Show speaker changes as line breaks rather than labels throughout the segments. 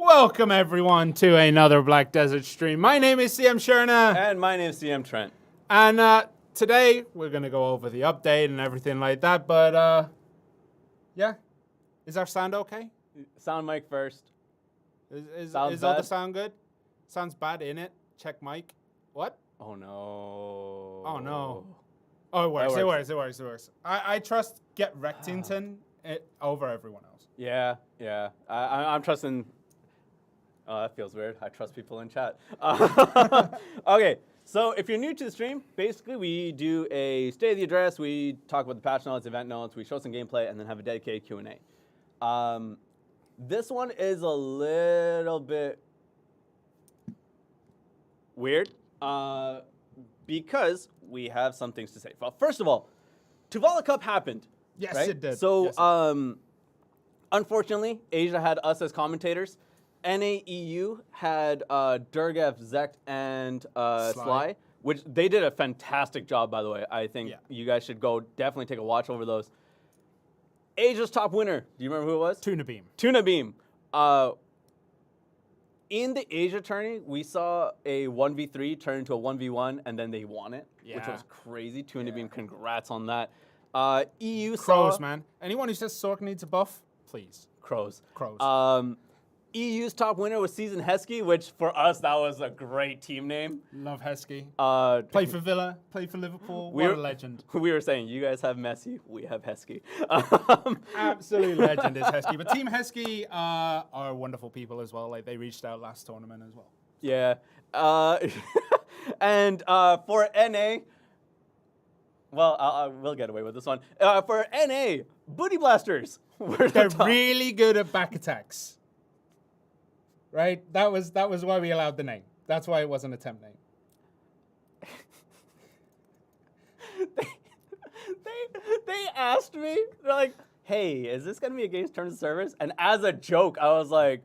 Welcome everyone to another Black Desert stream. My name is CM Shirna.
And my name is CM Trent.
And today we're going to go over the update and everything like that. But yeah, is our sound okay?
Sound mic first.
Is all the sound good? Sounds bad, innit? Check mic. What?
Oh no.
Oh no. Oh, it works. I trust Get Rectington over everyone else.
Yeah. I'm trusting. Oh, that feels weird. I trust people in chat. Okay, so if you're new to the stream, basically we do a state of the address. We talk about the patch notes, event notes. We show some gameplay, and then have a dedicated Q&A. This one is a little bit weird because we have some things to say. Well, first of all, Tuvala Cup happened.
Yes,
right?
it did.
So,
yes,
unfortunately, Asia had us as commentators. NAEU had Durgev, Zekt, and Sly, which they did a fantastic job, by the way. I think you guys should go definitely take a watch over those. Asia's top winner. Do you remember who it was?
Tuna Beam.
Tuna Beam. In the Asia tourney, we saw a 1v3 turn into a 1v1, and then they won it, which was crazy. Tuna Beam, congrats on that. EU
Crows, man. Anyone who says Sork needs a buff, please.
Crows.
Crows.
EU's top winner was Season Heskey, which for us, that was a great team name.
Love Heskey. Play for Villa, play for Liverpool. What a legend.
We were saying, you guys have Messi, we have Heskey.
Absolute legend is Heskey. But Team Heskey are wonderful people as well. Like, they reached out last tournament as well.
Yeah. And for NA, well, we'll get away with this one. For NA, Booty Blasters.
They're really good at back attacks. Right? That was why we allowed the name. That's why it wasn't a temp name.
They asked me, they're like, hey, is this going to be against terms of service? And as a joke, I was like,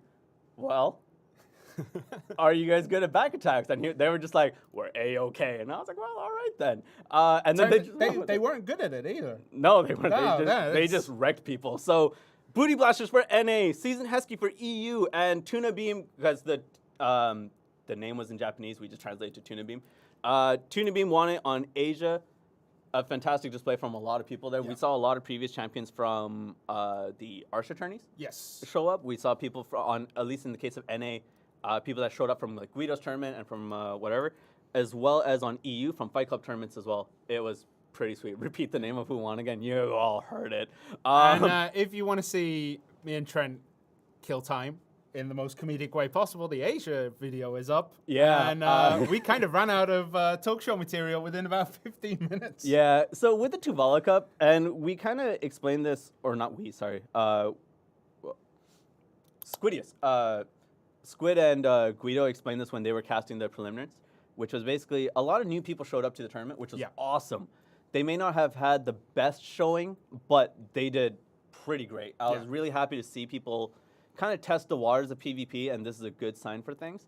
well, are you guys good at back attacks? And they were just like, we're A-okay. And I was like, well, all right then. And then
they weren't good at it either.
No, they weren't.
No,
they just wrecked people. So Booty Blasters for NA, Season Heskey for EU, and Tuna Beam, because the name was in Japanese, we just translated to Tuna Beam. Tuna Beam won it on Asia. A fantastic display from a lot of people there. Yeah. We saw a lot of previous champions from the Arsha tourneys show up. We saw people at least in the case of NA, people that showed up from like Guido's tournament and from whatever, as well as on EU from Fight Club tournaments as well. It was pretty sweet. Repeat the name of who won again. You all heard it.
And if you want to see me and Trent kill time in the most comedic way possible, the Asia video is up.
Yeah.
And we kind of ran out of talk show material within about 15 minutes.
Yeah. So with the Tuvala Cup, and we kind of explained this, or not we, sorry. Squidius. Squid and Guido explained this when they were casting the preliminaries, which was basically a lot of new people showed up to the tournament, which was awesome. They may not have had the best showing, but they did pretty great. I was really happy to see people kind of test the waters of PvP, and this is a good sign for things.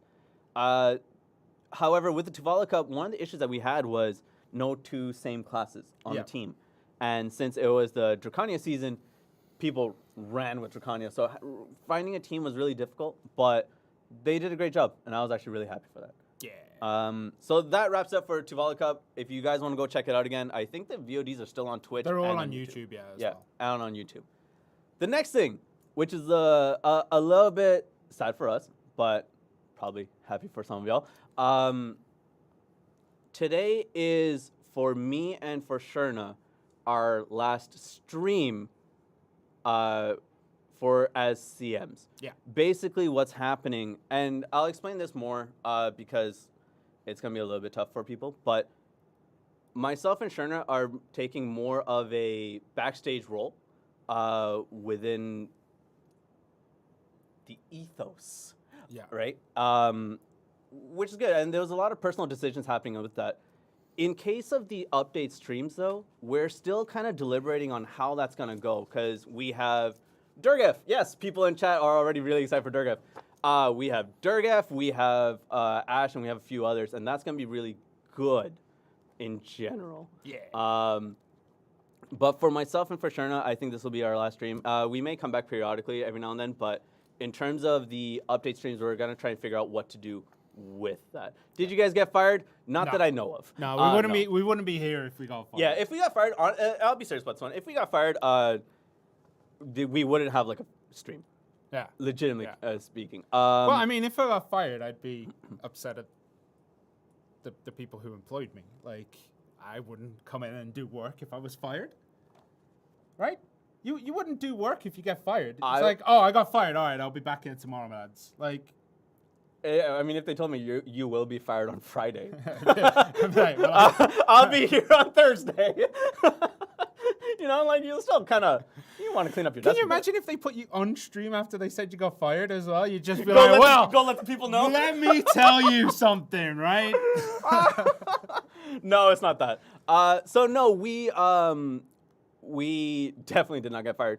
However, with the Tuvala Cup, one of the issues that we had was no two same classes on the team. And since it was the Dracania season, people ran with Dracania. So finding a team was really difficult, but they did a great job, and I was actually really happy for that.
Yeah.
So that wraps up for Tuvala Cup. If you guys want to go check it out again, I think the VODs are still on Twitch.
They're all on YouTube, as well.
And on YouTube. The next thing, which is a little bit sad for us, but probably happy for some of y'all. Today is, for me and for Shirna, our last stream for as CMs.
Yeah.
Basically what's happening, and I'll explain this more because it's going to be a little bit tough for people, but myself and Shirna are taking more of a backstage role within the ethos.
Yeah.
Right? Which is good, and there was a lot of personal decisions happening with that. In case of the update streams, though, we're still kind of deliberating on how that's going to go, because we have Durgev. Yes, people in chat are already really excited for Durgev. We have Durgev, we have Ash, and we have a few others, and that's going to be really good in general.
Yeah.
But for myself and for Shirna, I think this will be our last stream. We may come back periodically every now and then, but in terms of the update streams, we're gonna try and figure out what to do with that. Did you guys get fired? Not
No.
that I know of.
No, we wouldn't be. We wouldn't be here if we got fired.
Yeah, if we got fired, I'll be serious about this one. If we got fired, we wouldn't have like a stream.
Yeah.
Legitimately speaking.
Well, I mean, if I got fired, I'd be upset at the people who employed me. Like, I wouldn't come in and do work if I was fired. Right? You wouldn't do work if you get fired. It's like, oh, I got fired. All right, I'll be back in tomorrow, lads. Like,
I mean, if they told me you will be fired on Friday,
right, well,
I'll be here on Thursday. You know, like you still kind of you want to clean up your desk.
can you imagine if they put you on stream after they said you got fired as well? You'd just be
go
like, well,
go let the people know.
Let me tell you something, right?
No, it's not that. So no, we definitely did not get fired.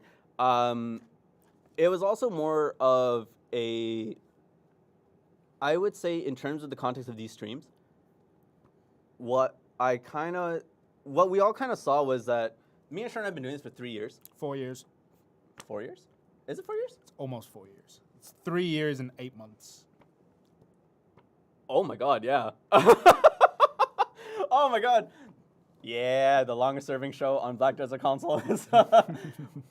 It was also more of a, I would say, in terms of the context of these streams, what we all kind of saw was that me and Shirna have been doing this for 3 years.
4 years.
4 years? Is it 4 years?
It's almost 4 years. It's 3 years and 8 months.
Oh my god, yeah. Oh my god. Yeah, the longest serving show on Black Desert Console is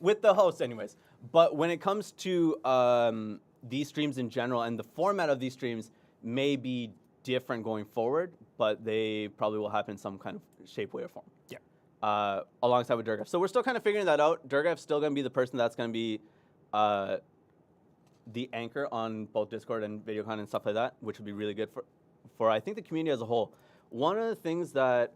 with the host anyways. But when it comes to these streams in general, and the format of these streams may be different going forward, but they probably will happen in some kind of shape, way, or form.
Yeah.
Alongside with Durgaf. So we're still kind of figuring that out. Durgaf's still going to be the person that's going to be the anchor on both Discord and VideoCon and stuff like that, which would be really good for I think the community as a whole. One of the things that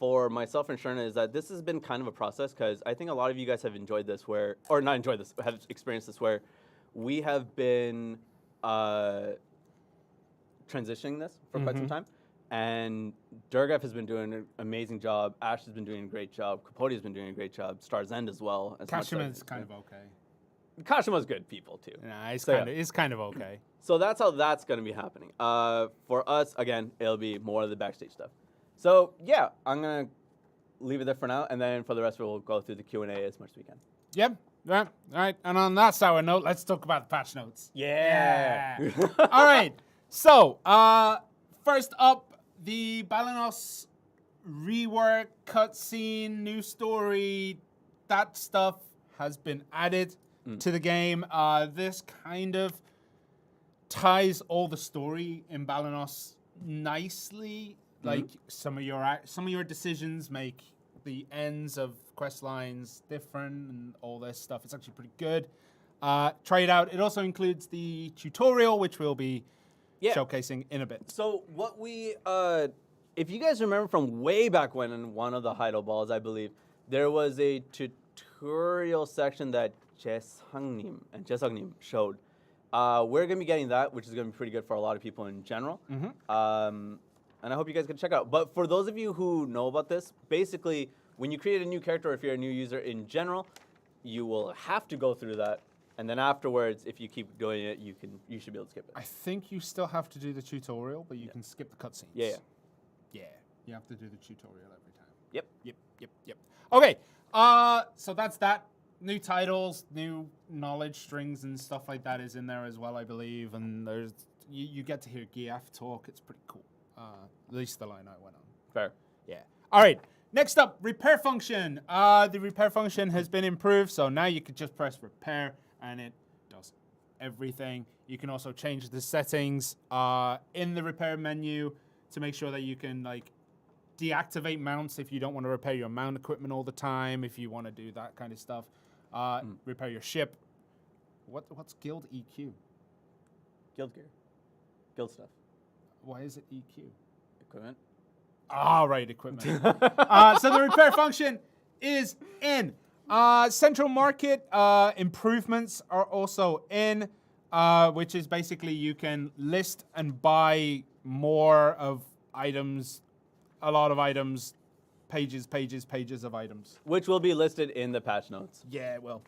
for myself and Shirna is that this has been kind of a process, because I think a lot of you guys have enjoyed this or not enjoyed this, have experienced this, where we have been transitioning this for quite some time. And Durgaf has been doing an amazing job. Ash has been doing a great job. Capote has been doing a great job. Star's End as well.
Kashima's kind of okay.
Kashima's good people too.
Nah, it's kind of okay.
So that's how that's going to be happening. For us, again, it'll be more of the backstage stuff. So yeah, I'm going to leave it there for now. And then for the rest, we'll go through the Q&A as much as we can.
Yep. Right. All right. And on that sour note, let's talk about the patch notes.
Yeah.
All right. So, first up, the Balanos rework, cutscene, new story, that stuff has been added to the game. This kind of ties all the story in Balanos nicely. Like some of your decisions make the ends of quest lines different and all this stuff. It's actually pretty good. Try it out. It also includes the tutorial, which we'll be showcasing in a bit.
So what we, if you guys remember from way back when in one of the Heido Balls, I believe, there was a tutorial section that Jesangnim showed. We're going to be getting that, which is going to be pretty good for a lot of people in general. And I hope you guys can check it out. But for those of you who know about this, basically, when you create a new character, or if you're a new user in general, you will have to go through that. And then afterwards, if you keep doing it, you should be able to skip it.
I think you still have to do the tutorial, but you can skip the cutscenes.
Yeah.
Yeah. You have to do the tutorial every time.
Yep.
Okay. So that's that. New titles, new knowledge strings and stuff like that is in there as well, I believe. And there's you get to hear Giaf talk. It's pretty cool. At least the line I went on.
Fair.
Yeah. All right. Next up, repair function. The repair function has been improved, so now you can just press repair and it does everything. You can also change the settings in the repair menu to make sure that you can like deactivate mounts if you don't want to repair your mount equipment all the time, if you want to do that kind of stuff. Repair your ship. What's guild EQ?
Guild gear. Guild stuff.
Why is it EQ?
Equipment.
Ah, right, equipment. So the repair function is in. Central market improvements are also in, which is basically you can list and buy more of items, a lot of items, pages of items.
Which will be listed in the patch notes.
Yeah, it will.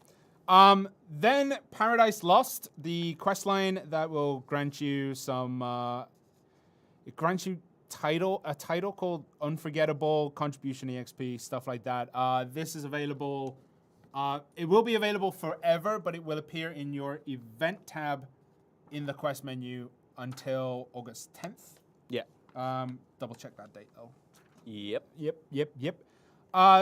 Then Paradise Lost, the quest line that will grant you some, it grants you a title called Unforgettable, Contribution EXP, stuff like that. This is available It will be available forever, but it will appear in your event tab in the quest menu until August 10th.
Yeah.
Double check that date though.
Yep.
Yep.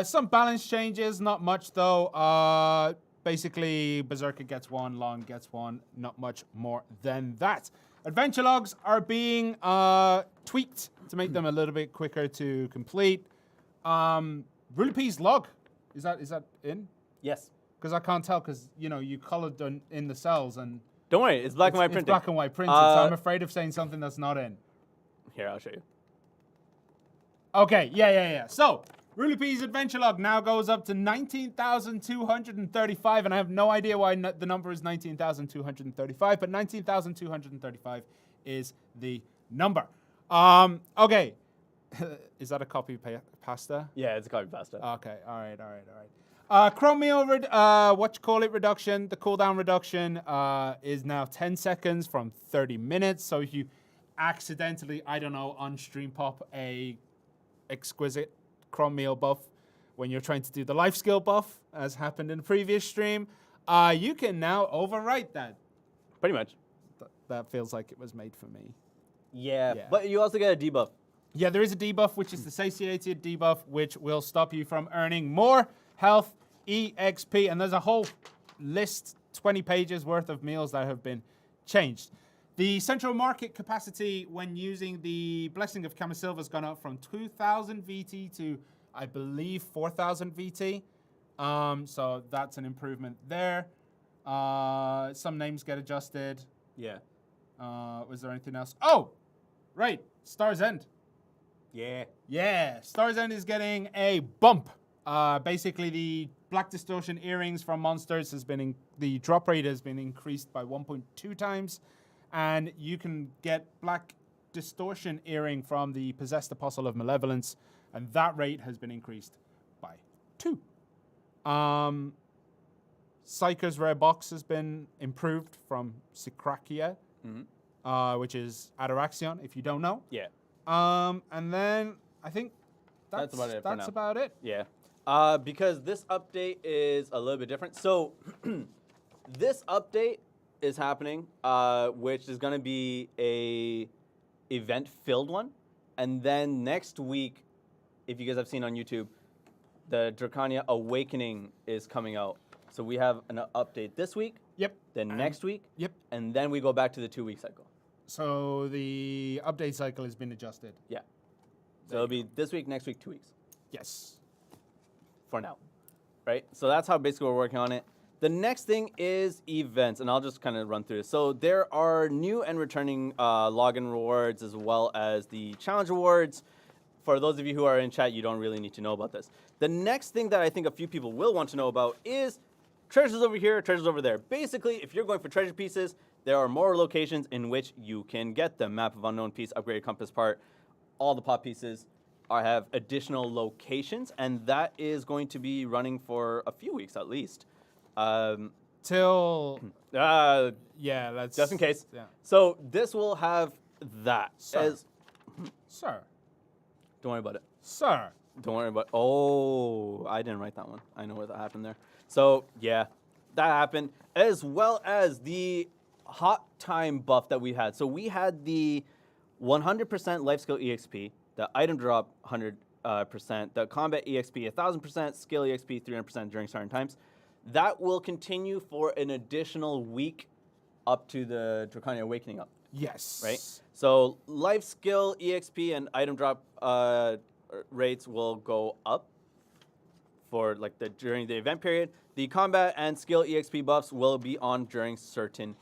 Some balance changes, not much though. Basically, Berserker gets one, Long gets one, not much more than that. Adventure logs are being tweaked to make them a little bit quicker to complete. Rulep's log, is that in?
Yes.
Because I can't tell because you colored them in the cells and
Don't worry, it's black and white
it's
printed.
black and white printed. So I'm afraid of saying something that's not in.
Here, I'll show you.
Okay, yeah. So, Rulep's adventure log now goes up to 19,235, and I have no idea why the number is 19,235, but 19,235 is the number. Okay. Is that a copy pasta?
Yeah, it's a copy pasta.
Okay, all right. Chromeo reduction, the cooldown reduction is now 10 seconds from 30 minutes. So if you accidentally, on stream pop a exquisite Chromeo buff when you're trying to do the life skill buff, as happened in the previous stream, you can now overwrite that.
Pretty much.
That feels like it was made for me.
Yeah, but you also get a debuff.
Yeah, there is a debuff, which is the satiated debuff, which will stop you from earning more health, EXP, and there's a whole list, 20 pages worth of meals that have been changed. The central market capacity when using the Blessing of Camisilva has gone up from 2,000 VT to, I believe, 4,000 VT. So that's an improvement there. Some names get adjusted.
Yeah.
Was there anything else? Oh, right, Star's End.
Yeah.
Star's End is getting a bump. Basically, the Black Distortion earrings from monsters the drop rate has been increased by 1.2 times, and you can get Black Distortion earring from the Possessed Apostle of Malevolence, and that rate has been increased by 2. Psyker's rare box has been improved from Sikrakia, which is Ataraxion, if you don't know.
Yeah.
And then I think that's
about it for now.
about it.
Yeah. Because this update is a little bit different. So this update is happening, which is going to be a event-filled one. And then next week, if you guys have seen on YouTube, the Dracania Awakening is coming out. So we have an update this week.
Yep.
Then next week.
Yep.
And then we go back to the 2-week cycle.
So the update cycle has been adjusted.
Yeah. So it'll be this week, next week, 2 weeks.
Yes.
For now. Right? So that's how basically we're working on it. The next thing is events, and I'll just kind of run through this. So there are new and returning login rewards as well as the challenge rewards. For those of you who are in chat, you don't really need to know about this. The next thing that I think a few people will want to know about is treasures over here, treasures over there. Basically, if you're going for treasure pieces, there are more locations in which you can get them. Map of Unknown piece, upgraded compass part, all the pop pieces have additional locations, and that is going to be running for a few weeks at least.
Till
Yeah,
that's
just in case.
Yeah.
So this will have that.
Sir. Sir.
Don't worry about it.
Sir.
Don't worry about. Oh, I didn't write that one. I know what that happened there. So yeah, that happened, as well as the hot time buff that we had. So we had the 100% life skill EXP, the item drop 100%, the combat EXP 1000%, skill EXP 300% during certain times. That will continue for an additional week up to the Dracania Awakening up.
Yes.
Right? So life skill EXP and item drop rates will go up for during the event period. The combat and skill EXP buffs will be on during certain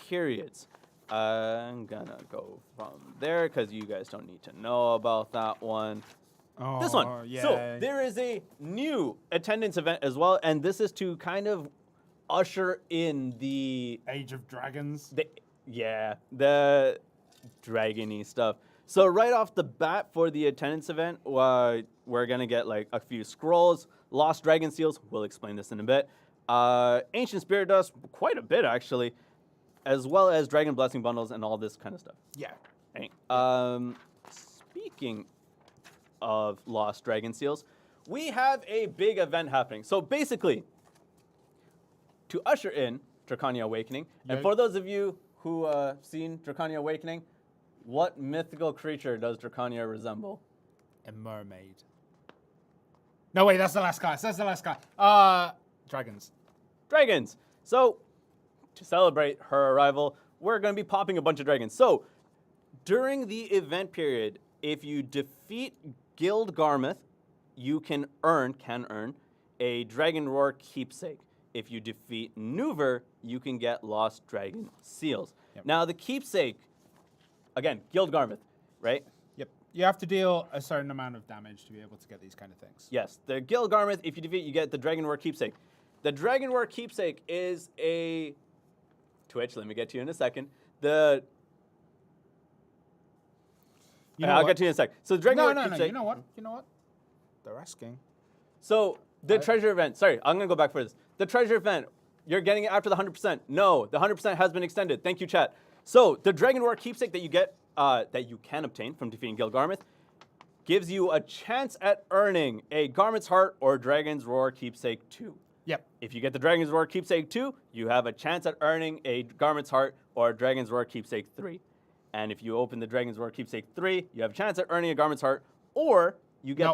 periods. I'm gonna go from there because you guys don't need to know about that one.
Oh,
This one.
Yeah.
So there is a new attendance event as well, and this is to kind of usher in the
Age of Dragons.
the dragony stuff. So right off the bat for the attendance event, we're gonna get a few scrolls, lost dragon seals. We'll explain this in a bit. Ancient spirit dust, quite a bit actually, as well as dragon blessing bundles and all this kind of stuff.
Yeah.
Right. Speaking of lost dragon seals, we have a big event happening. So basically, to usher in Dracania Awakening. And
Yeah.
for those of you who seen Dracania Awakening, what mythical creature does Dracania resemble?
A mermaid. No, wait, that's the last class. That's the last class. Dragons.
Dragons. So, to celebrate her arrival, we're going to be popping a bunch of dragons. So, during the event period, if you defeat Guild Garmouth, you can earn a Dragon Roar keepsake. If you defeat Nuver, you can get Lost Dragon seals.
Yep.
Now, the keepsake, again, Guild Garmouth, right?
Yep. You have to deal a certain amount of damage to be able to get these kind of things.
Yes, the Guild Garmouth, if you defeat, you get the Dragon Roar keepsake. The Dragon Roar keepsake is a... Twitch, let me get to you in a second. I'll get to you in a sec. So the Dragon Roar
No.
keepsake...
You know what? They're asking.
So the treasure event, sorry, I'm gonna go back for this. The treasure event, you're getting it after the 100%. No, the 100% has been extended. Thank you, chat. So the Dragon Roar keepsake that you get, that you can obtain from defeating Guild Garmouth, gives you a chance at earning a Garment's Heart or Dragon's Roar keepsake 2.
Yep.
If you get the Dragon's Roar keepsake 2, you have a chance at earning a Garment's Heart or Dragon's Roar keepsake 3. And if you open the Dragon's Roar keepsake 3, you have a chance at earning a Garment's Heart, or you get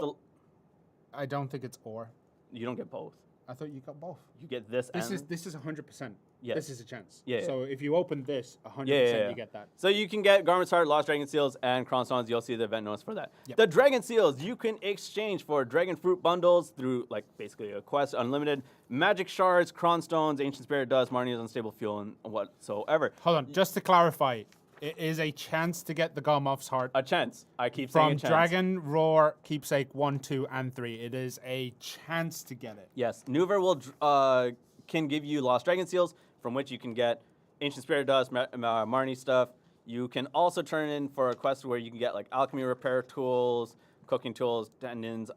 I don't think it's or.
You don't get both.
I thought you got both.
You get this.
This
and
is 100%.
Yes.
This is a chance.
Yeah, yeah.
So if you open this, 100%
Yeah.
you get that.
So you can get Garment's Heart, Lost Dragon Seals, and Cronstones. You'll see the event notice for that.
Yep.
The Dragon Seals you can exchange for Dragon Fruit bundles through, like, basically a quest, unlimited magic shards, Cronstones, Ancient Spirit Dust, Marnie's Unstable Fuel, and whatsoever.
Hold on, just to clarify, it is a chance to get the Garmoth's Heart
A chance. I keep saying
from
a chance.
Dragon Roar Keepsake 1, 2, and 3. It is a chance to get it.
Yes, Nuver can give you Lost Dragon Seals, from which you can get Ancient Spirit Dust, Marnie stuff. You can also turn in for a quest where you can get like alchemy repair tools, cooking tools, tendons,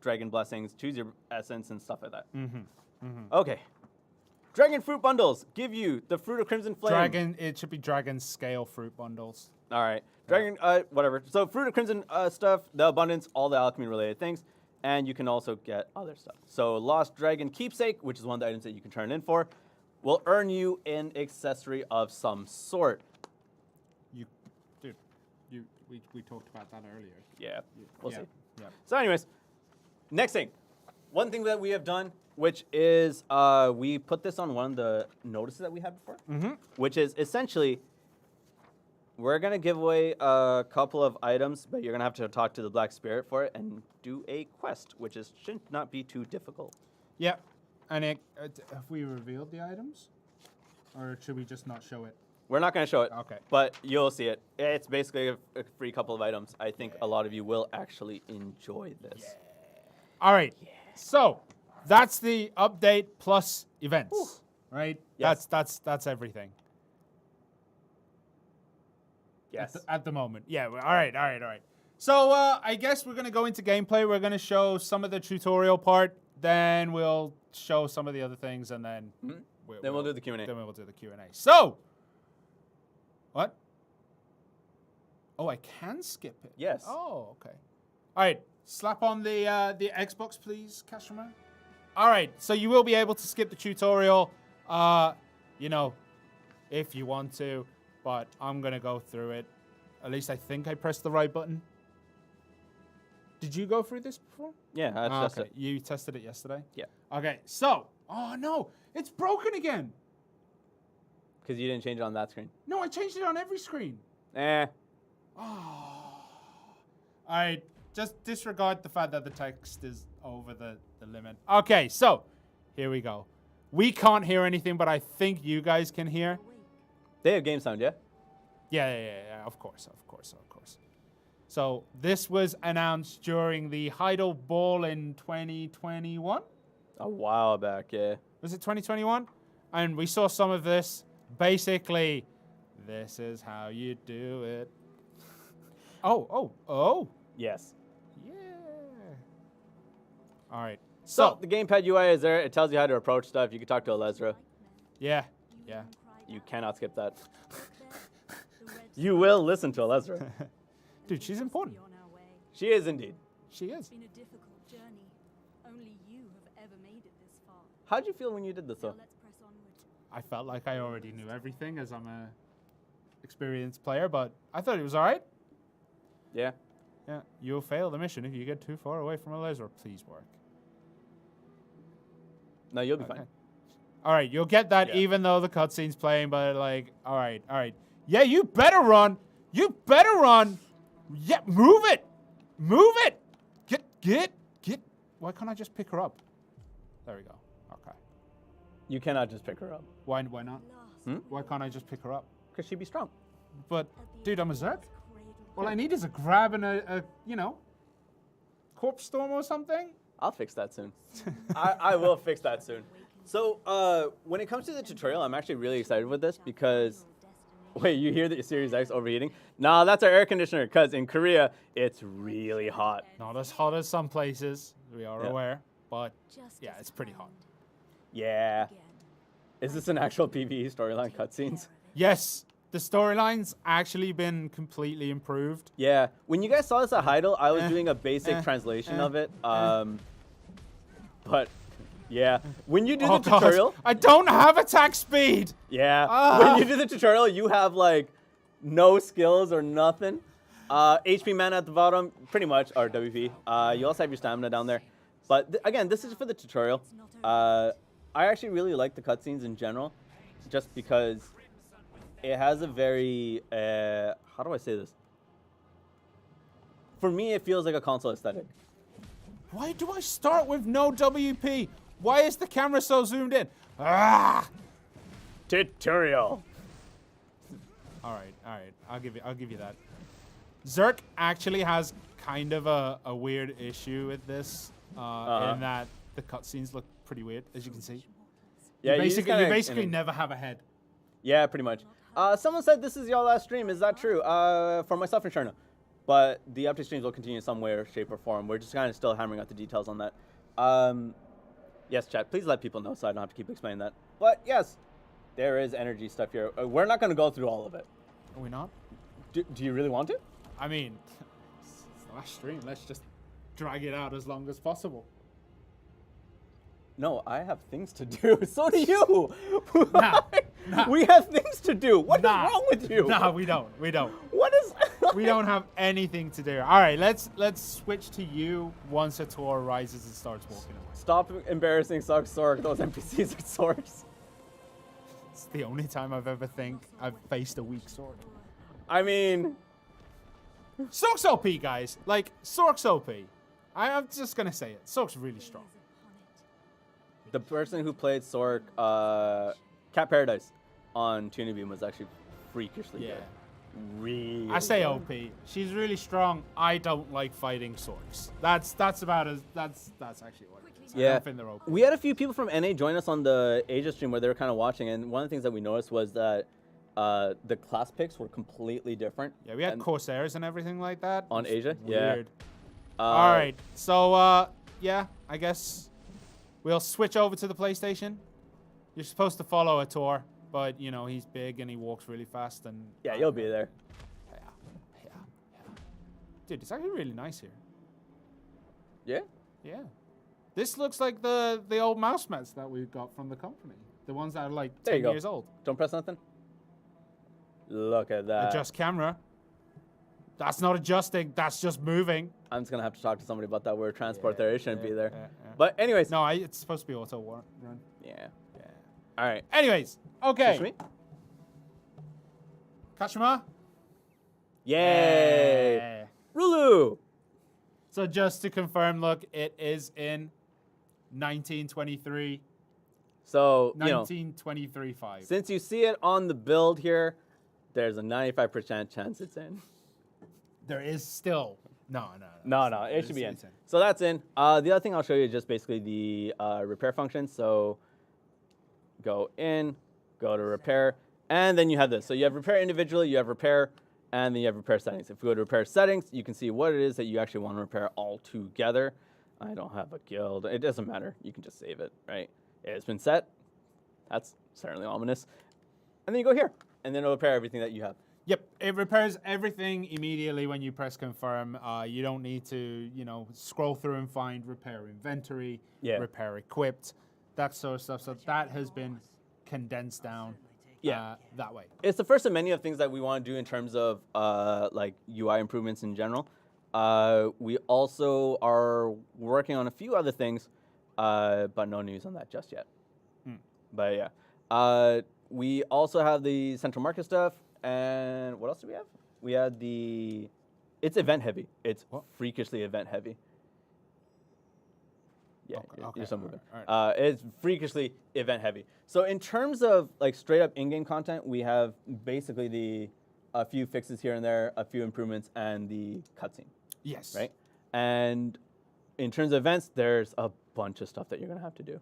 dragon blessings, choose your essence, and stuff like that. Okay. Dragon fruit bundles give you the Fruit of Crimson Flame.
It should be Dragon Scale Fruit Bundles.
All right. Dragon, whatever. So Fruit of Crimson stuff, the abundance, all the alchemy related things. And you can also get other stuff. So Lost Dragon Keepsake, which is one of the items that you can turn in for, will earn you an accessory of some sort.
We talked about that earlier.
Yeah, we'll see.
Yeah.
So anyways, next thing. One thing that we have done, which is we put this on one of the notices that we had before, which is essentially we're going to give away a couple of items, but you're going to have to talk to the Black Spirit for it and do a quest, which should not be too difficult.
Yeah. And have we revealed the items? Or should we just not show it?
We're not going to show it,
Okay.
but you'll see it. It's basically a free couple of items. I think a lot of you will actually enjoy this.
All right. So that's the update plus events, right?
Yes.
That's everything.
Yes.
At the moment. Yeah. All right. So I guess we're gonna go into gameplay. We're gonna show some of the tutorial part. Then we'll show some of the other things, and then
We'll do the Q&A.
Then we'll do the Q&A. So, what? Oh, I can skip it.
Yes.
Oh, okay. All right. Slap on the Xbox, please, customer. All right. So you will be able to skip the tutorial, if you want to. But I'm gonna go through it. At least I think I pressed the right button. Did you go through this before?
Yeah, I tested it.
You tested it yesterday?
Yeah.
Okay, so, oh no, it's broken again.
Because you didn't change it on that screen.
No, I changed it on every screen.
Eh.
Oh. All right, just disregard the fact that the text is over the limit. Okay, so, here we go. We can't hear anything, but I think you guys can hear.
They have game sound, yeah?
Yeah, of course. So this was announced during the Heidel Ball in 2021.
A while back, yeah.
Was it 2021? And we saw some of this. Basically, this is how you do it. Oh.
Yes.
Yeah. All right.
So the gamepad UI is there. It tells you how to approach stuff. You can talk to Alezra.
Yeah.
You cannot skip that. You will listen to Alezra.
Dude, she's important.
She is indeed.
She is.
It's been a difficult journey. Only you have ever made it this far.
How'd you feel when you did this, though?
Now let's press on
I felt like I already knew everything as I'm a experienced player, but I thought it was all right.
Yeah.
Yeah, you'll fail the mission if you get too far away from a laser. Please work.
No, you'll be fine.
All right, you'll get that
Yeah.
even though the cutscene's playing, but like, all right. Yeah, you better run. You better run. Yeah, move it. Move it. Get. Why can't I just pick her up? There we go. Okay.
You cannot just pick her up.
Why not?
Hmm?
Why can't I just pick her up?
Because she'd be strong.
But, dude, I'm a Zerg. All I need is a grab and a corpse storm or something.
I'll fix that soon. I will fix that soon. So when it comes to the tutorial, I'm actually really excited with this because, wait, you hear the Series X overheating? Nah, that's our air conditioner because in Korea, it's really hot.
Not as hot as some places, we are
Yeah.
aware, but yeah, it's pretty hot.
Yeah. Is this an actual PvE storyline cutscenes?
Yes, the storyline's actually been completely improved.
Yeah. When you guys saw this at Heidel, I was doing a basic translation of it. But yeah, when you do the tutorial,
God, I don't have attack speed.
yeah, when you do the tutorial, you have like no skills or nothing. HP mana at the bottom, pretty much, or WP. You also have your stamina down there. But again, this is for the tutorial. I actually really like the cutscenes in general, just because it has a very, how do I say this? For me, it feels like a console aesthetic.
Why do I start with no WP? Why is the camera so zoomed in? Ah!
Tutorial.
All right. I'll give you that. Zerk actually has kind of a weird issue with this, in that the cutscenes look pretty weird, as you can see.
Yeah,
you
just
basically
kinda-
never have a head.
Yeah, pretty much. Someone said this is your last stream. Is that true? For myself and Shirna. But the update streams will continue in some way or shape or form. We're just kind of still hammering out the details on that. Yes, chat, please let people know so I don't have to keep explaining that. But yes, there is energy stuff here. We're not going to go through all of it.
Are we not?
Do you really want to?
I mean, it's the last stream. Let's just drag it out as long as possible.
No, I have things to do. So do you.
Nah.
We have things to do. What is
Nah.
wrong with you?
Nah, we don't.
What is?
We don't have anything to do. All right, let's switch to you once a tour rises and starts walking away.
Stop embarrassing Sork. Those NPCs are Sorks.
It's the only time I've faced a weak sword.
I mean,
Sork's OP, guys. Like, Sork's OP. I'm just gonna say it. Sork's really strong.
the person who played Sork, Cat Paradise on Tuna Beam was actually freakishly good. Really.
I say
good.
OP. She's really strong. I don't like fighting Sorks. That's about as that's actually what it is. I
Yeah.
don't think they're OP.
We had a few people from NA join us on the Asia stream where they were kind of watching, and one of the things that we noticed was that the class picks were completely different.
Yeah, we had
and-
Corsairs and everything like that.
On
It's
Asia? Yeah.
Weird. All right. So, yeah, I guess we'll switch over to the PlayStation. You're supposed to follow a tour, but, you know, he's big and he walks really fast. And
Yeah, you'll be there.
Yeah. Dude, it's actually really nice here.
Yeah?
Yeah. This looks like the old mouse mats that we got from the company. The ones that are like
There you
10
go.
years old.
Don't press nothing. Look at that.
Adjust camera. That's not adjusting. That's just moving.
I'm just going to have to talk to somebody about that word transport there. It shouldn't be there.
Yeah.
But anyways.
No, it's supposed to be auto run.
Yeah.
Yeah.
All right.
Anyways, okay.
Switch me?
Kashima?
Yay!
Yeah.
Rulu!
So just to confirm, look, it is in 1923.
So, you know,
1923-5.
since you see it on the build here, there's a 95% chance it's in.
There is still... No,
It should be in.
It's
So that's in. The other thing I'll show you is just basically the repair function. So go in, go to repair, and then you have this. So you have repair individually, you have repair, and then you have repair settings. If you go to repair settings, you can see what it is that you actually want to repair all together. I don't have a guild. It doesn't matter. You can just save it, right? It's been set. That's certainly ominous. And then you go here, and then it'll repair everything that you have.
Yep, it repairs everything immediately when you press confirm. You don't need to, you know, scroll through and find repair inventory,
Yeah.
repair equipped, that sort of stuff. So that has been condensed down.
Yeah.
That way.
It's the first of many of things that we want to do in terms of like UI improvements in general. We also are working on a few other things, but no news on that just yet. But yeah, we also have the central market stuff, and what else do we have? We had the. It's event heavy. It's freakishly event heavy. Yeah, you're still moving.
All right.
It's freakishly event heavy. So in terms of like straight up in-game content, we have basically a few fixes here and there, a few improvements, and the cutscene.
Yes.
Right. And in terms of events, there's a bunch of stuff that you're gonna have to do.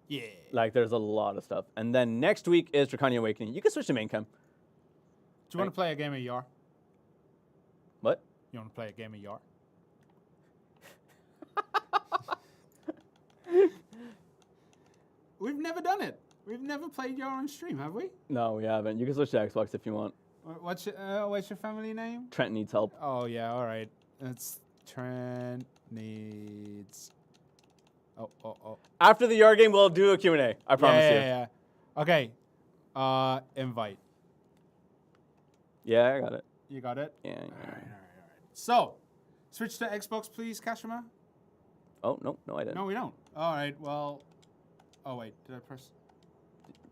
Yeah.
Like there's a lot of stuff. And then next week is Draconian Awakening. You can switch to main cam.
Do you want to play a game of Yarr?
What?
You want to play a game of Yarr? We've never done it. We've never played Yarr on stream, have we?
No, we haven't. You can switch to Xbox if you want.
What's your family name?
Trent needs help.
Oh yeah, all right. It's Trent needs. Oh.
After the Yarr game, we'll do a Q&A. I promise you.
Yeah. Okay. Invite.
Yeah, I got it.
You got it?
Yeah.
All right. So, switch to Xbox, please, Kashima.
Oh, no, I didn't.
No, we don't. All right, well. Oh, wait. Did I press?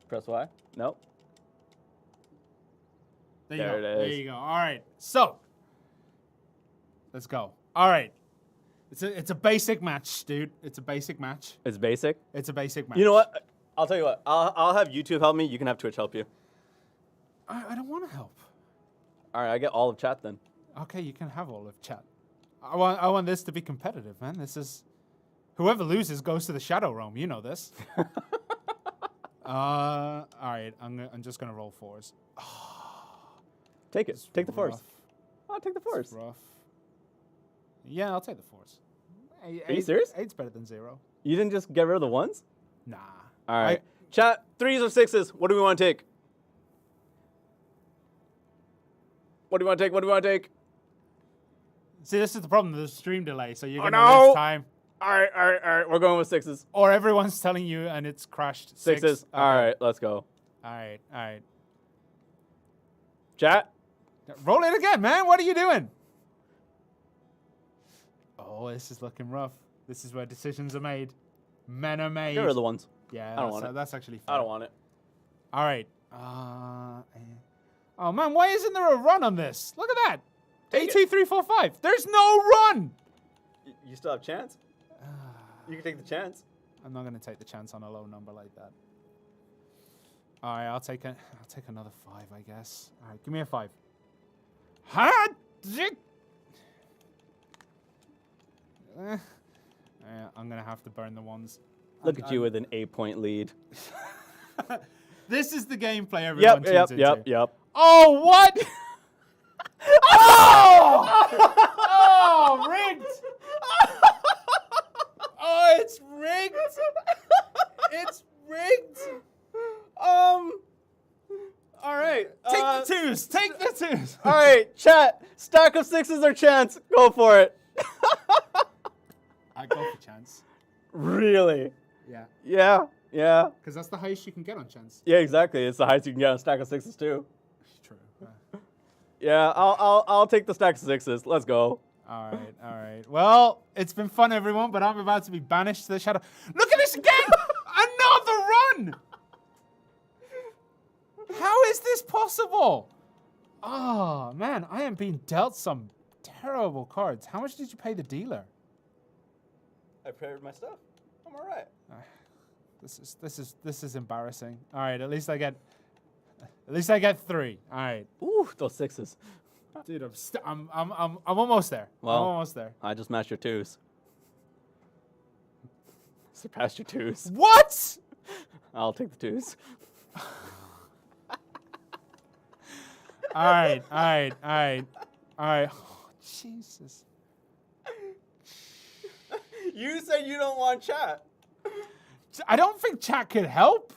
Press Y? No.
There you
There
go.
it is.
There you go. All right. So, let's go. All right. It's a basic match, dude. It's a basic match.
It's basic?
It's a basic match.
You know what? I'll tell you what. I'll have YouTube help me. You can have Twitch help you.
I don't want to help.
All right, I get all of chat then.
Okay, you can have all of chat. I want this to be competitive, man. This is whoever loses goes to the Shadow Realm. You know this. All right, I'm just gonna roll fours.
Take it. Take the fours.
Rough.
Oh, take the
It's
fours.
rough. Yeah, I'll take the fours.
Are you serious?
8's better than 0.
You didn't just get rid of the ones?
Nah.
All right. Chat, 3s or 6s? What do we want to take? What do you want to take? What do you want to take?
See, this is the problem. There's stream delay, so you're
Oh,
gonna
no!
lose time.
All right. We're going with 6s.
Or everyone's telling you and it's crashed.
6s.
Okay.
All right, let's go.
All right.
Chat.
Roll it again, man. What are you doing? Oh, this is looking rough. This is where decisions are made. Men are made.
Get rid of the ones.
Yeah,
I don't want it.
that's actually fair.
I don't want it.
All right. Oh, man, why isn't there a run on this? Look at that.
Take it.
82345. There's no run.
You still have chance? You can take the chance.
I'm not going to take the chance on a low number like that. All right, I'll take another 5, I guess. All right, give me a 5. I'm going to have to burn the ones.
Look at you with an 8-point lead.
This is the gameplay everyone tunes into.
Yep.
Oh, what? Oh, rigged. Oh, it's rigged. It's rigged.
All right.
Take the 2s. Take the 2s.
All right, chat. Stack of 6s or chance. Go for it.
I go for chance.
Really?
Yeah.
Yeah.
Because that's the highest you can get on chance.
Yeah, exactly. It's the highest you can get on a stack of 6s too.
True.
Yeah, I'll take the stack of 6s. Let's go.
All right. Well, it's been fun, everyone, but I'm about to be banished to the shadow. Look at this again! Another run! How is this possible? Oh, man, I am being dealt some terrible cards. How much did you pay the dealer?
I prepared my stuff. I'm all right.
This is embarrassing. All right, at least I get 3. All right.
Ooh, those 6s.
Dude, I'm almost there.
Well,
I'm almost there.
I just matched your 2s. Surpassed your 2s.
What?
I'll take the 2s.
All right. Oh, Jesus.
You said you don't want chat.
I don't think chat could help.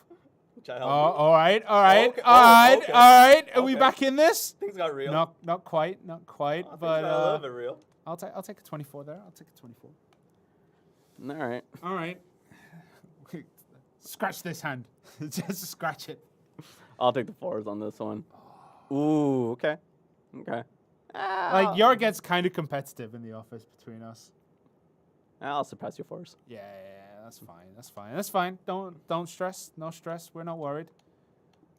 Chat
Oh,
help.
all right.
Okay.
All right. Are we
Okay.
back in this?
Things got real.
Not quite,
Oh,
but
things got a little bit real.
I'll take a 24 there. I'll take a 24.
All right.
All right. Scratch this hand. Just scratch it.
I'll take the 4s on this one. Ooh, okay. Okay.
Like, Yarr gets kind of competitive in the office between us.
I'll surpass your 4s.
Yeah, that's fine. That's fine. That's fine. Don't stress. No stress. We're not worried.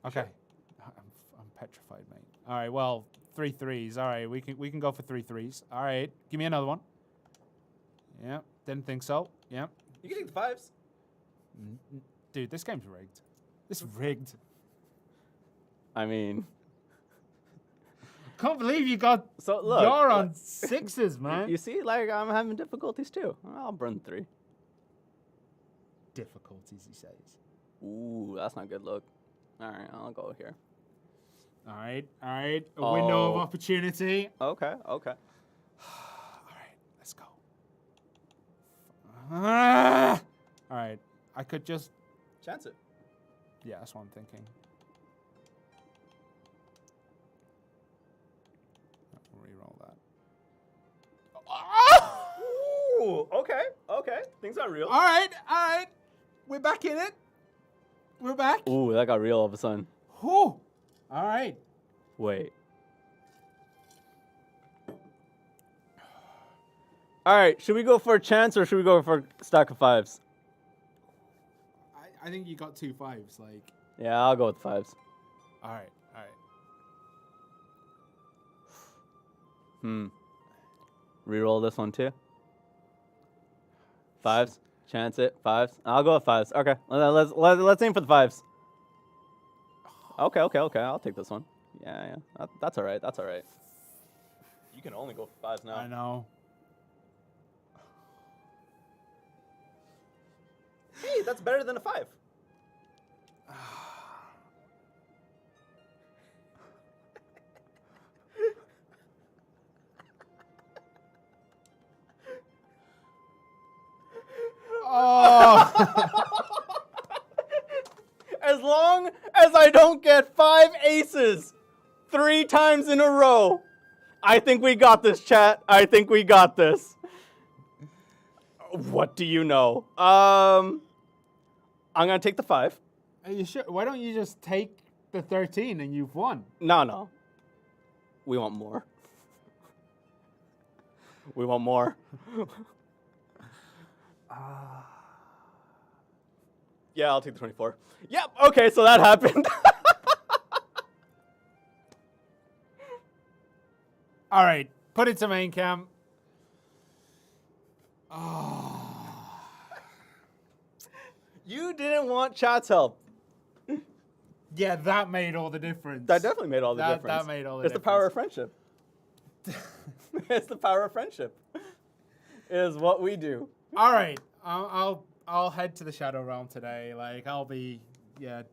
Okay. Sure. I'm petrified, mate. All right. Well, 3 3s. All right. We can go for 3 3s. All right. Give me another one. Yeah. Didn't think so. Yeah.
You can take the 5s.
Dude, this game's rigged. This is rigged.
I mean,
Can't believe you got
so look,
Yarr on 6s, man.
You see, like, I'm having difficulties too. I'll burn 3.
Difficulties, he says.
Ooh, that's not a good look. All right, I'll go here.
All right. A window of
Oh.
opportunity.
Okay.
All right, let's go. All right, I could just...
Chance it.
Yeah, that's what I'm thinking. Reroll that.
Ooh, okay. Things got real.
All right. We're back in it. We're back.
Ooh, that got real all of a sudden.
Whew. All right.
Wait. All right, should we go for a chance or should we go for a stack of 5s?
I think you got 2 5s. Like.
Yeah, I'll go with 5s.
All right.
Reroll this one too. 5s. Chance it. 5s. I'll go with 5s. Okay. Let's aim for the 5s. Okay. I'll take this one. Yeah. That's all right. You can only go for 5s now.
I know.
Hey, that's better than a 5.
Oh.
As long as I don't get 5 aces 3 times in a row, I think we got this, chat. I think we got this. What do you know? I'm gonna take the 5.
Are you sure? Why don't you just take the 13 and you've won?
No. We want more. We want more. Yeah, I'll take the 24. Yep, okay, so that happened.
All right, put it to main cam.
You didn't want chat's help.
Yeah, that made all the difference.
That definitely made all the difference.
That made all the
difference. It's the power of friendship. It's the power of friendship. It is what we do.
All right, I'll head to the Shadow Realm today. Like, I'll be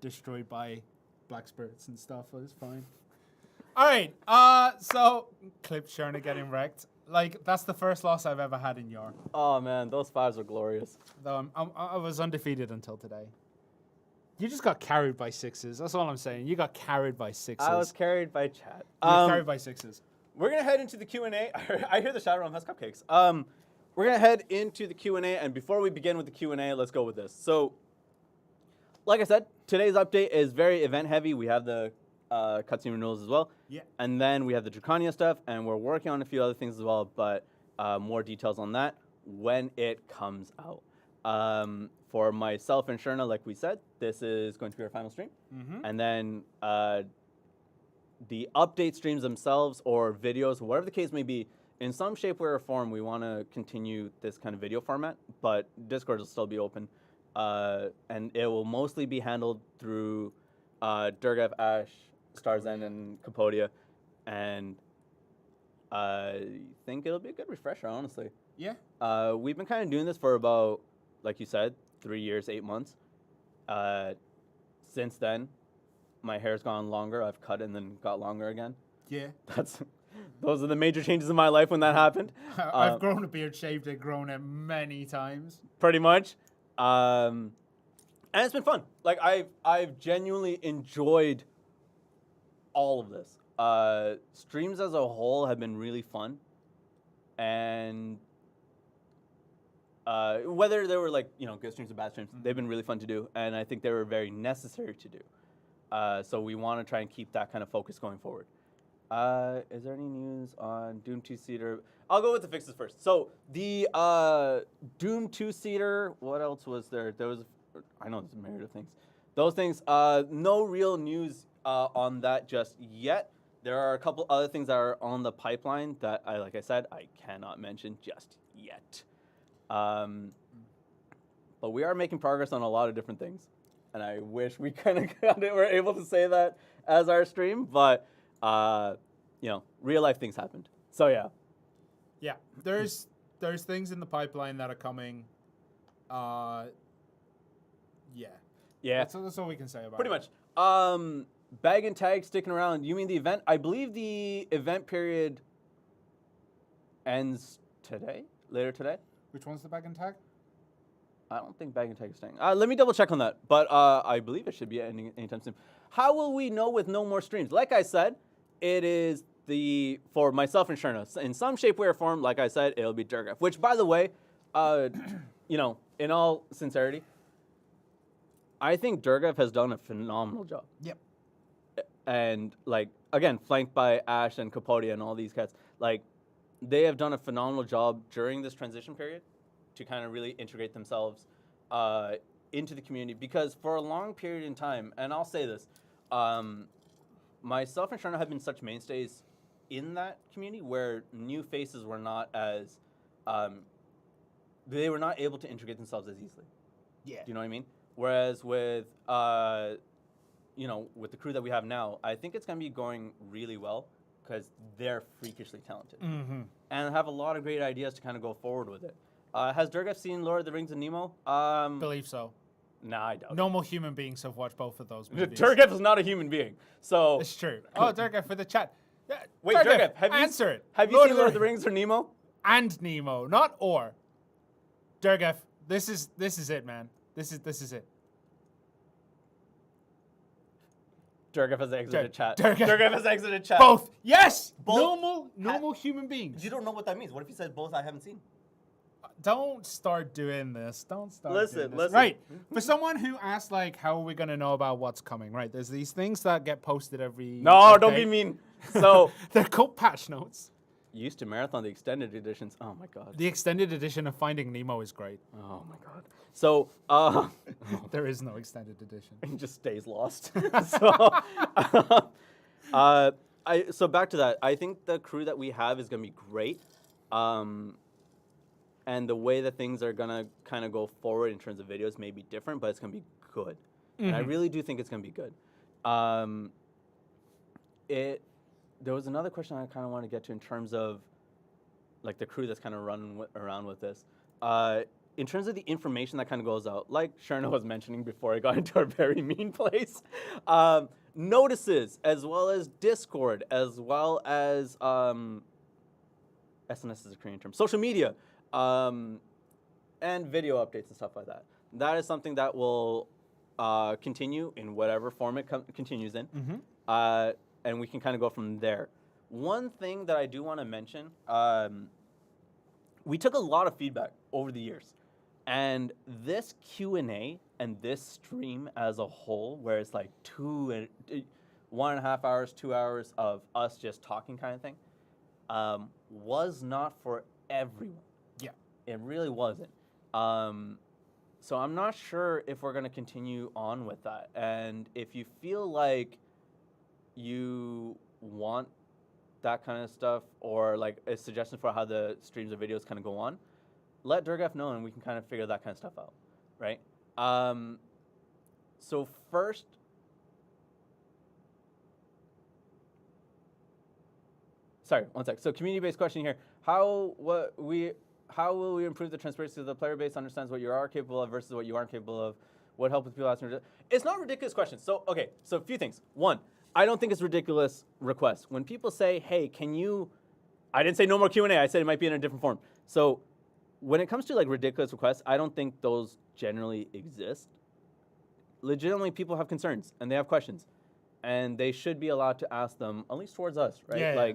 destroyed by black spirits and stuff. It's fine. All right, so clip Shirna getting wrecked. Like, that's the first loss I've ever had in Yarr.
Oh man, those 5s are glorious.
Though I was undefeated until today. You just got carried by 6s. That's all I'm saying. You got carried by 6s.
I was carried by chat.
You were carried by 6s.
We're gonna head into the Q&A. I hear the Shadow Realm has cupcakes. We're gonna head into the Q&A, and before we begin with the Q&A, let's go with this. So, like I said, today's update is very event heavy. We have the cutscene renewals as well.
Yeah.
And then we have the Dracania stuff, and we're working on a few other things as well, but more details on that when it comes out. For myself and Shirna, like we said, this is going to be our final stream.
Mm-hmm.
And then the update streams themselves or videos, whatever the case may be, in some shape, way, or form, we want to continue this kind of video format, but Discord will still be open. And it will mostly be handled through Durgav, Ash, Starzen, and Capodia. And I think it'll be a good refresher, honestly.
Yeah.
We've been kind of doing this for about, like you said, 3 years, 8 months. Since then, my hair's gone longer. I've cut and then got longer again.
Yeah.
Those are the major changes in my life when that happened.
I've grown a beard, shaved it, grown it many times.
Pretty much. And it's been fun. Like, I've genuinely enjoyed all of this. Streams as a whole have been really fun. And Whether they were like good streams or bad streams, they've been really fun to do, and I think they were very necessary to do. So we want to try and keep that kind of focus going forward. Is there any news on Doom 2-seater? I'll go with the fixes first. So the Doom 2-seater, what else was there? There was, I know there's a myriad of things. Those things, no real news on that just yet. There are a couple other things that are on the pipeline that, like I said, I cannot mention just yet. But we are making progress on a lot of different things. And I wish we kind of were able to say that as our stream, but real life things happened. So yeah.
Yeah, there's things in the pipeline that are coming. Yeah.
Yeah.
That's all we can say about
Pretty
it.
much. Bag and tag sticking around. You mean the event? I believe the event period ends today, later today.
Which one's the bag and tag?
I don't think bag and tag is staying. Let me double check on that. But I believe it should be ending anytime soon. How will we know with no more streams? Like I said, it is for myself and Shirna. In some shape, way, or form, like I said, it'll be Durgaf. Which, by the way, in all sincerity, I think Durgaf has done a phenomenal job.
Yep.
And again, flanked by Ash and Capote and all these cats, they have done a phenomenal job during this transition period to kind of really integrate themselves into the community. Because for a long period in time, and I'll say this, myself and Shirna have been such mainstays in that community where new faces were not as, they were not able to integrate themselves as easily.
Yeah.
Do you know what I mean? Whereas with with the crew that we have now, I think it's going to be going really well because they're freakishly talented and have a lot of great ideas to kind of go forward with it. Has Durgaf seen Lord of the Rings and Nemo?
Believe so.
Nah, I don't.
Normal human beings have watched both of those movies.
Durgaf is not a human being, so
it's true. Oh, Durgaf for the chat.
Wait, Durgaf, have you
answer it?
Have you seen Lord of the Rings or Nemo?
And Nemo, not or. Durgaf, this is it, man. This is it.
Durgaf has exited chat.
Durgaf
has exited chat.
Both. Yes.
Both.
Normal human beings.
You don't know what that means. What if he said both I haven't seen?
Don't start doing this. Don't start doing this.
Listen.
Right. For someone who asks, how are we going to know about what's coming, right? There's these things that get posted every...
No, don't be mean. So...
They're called patch notes.
You used to marathon the extended editions. Oh, my God.
The extended edition of Finding Nemo is great.
Oh, my God. So,
there is no extended edition.
He just stays lost. So back to that. I think the crew that we have is going to be great. And the way that things are going to kind of go forward in terms of videos may be different, but it's going to be good. And I really do think it's going to be good. There was another question I kind of want to get to in terms of the crew that's kind of running around with this. In terms of the information that kind of goes out, like Shirna was mentioning before I got into our very mean place, notices, as well as Discord, as well as SNS is a Korean term, social media, and video updates and stuff like that. That is something that will continue in whatever form it continues in, and we can kind of go from there. One thing that I do want to mention, we took a lot of feedback over the years. And this Q&A and this stream as a whole, where it's 1.5 hours, 2 hours of us just talking kind of thing, was not for everyone.
Yeah.
It really wasn't. So I'm not sure if we're going to continue on with that. And if you feel like you want that kind of stuff or a suggestion for how the streams or videos kind of go on, let Durgaf know and we can kind of figure that kind of stuff out, right? So first, sorry, one sec. So community-based question here. How will we improve the transparency of the player base understands what you are capable of versus what you aren't capable of? What help with people asking? It's not a ridiculous question. So, okay, so a few things. One, I don't think it's a ridiculous request. When people say, hey, can you, I didn't say no more Q&A. I said it might be in a different form. So when it comes to ridiculous requests, I don't think those generally exist. Legitimately, people have concerns and they have questions, and they should be allowed to ask them, at least towards us, right?
Yeah,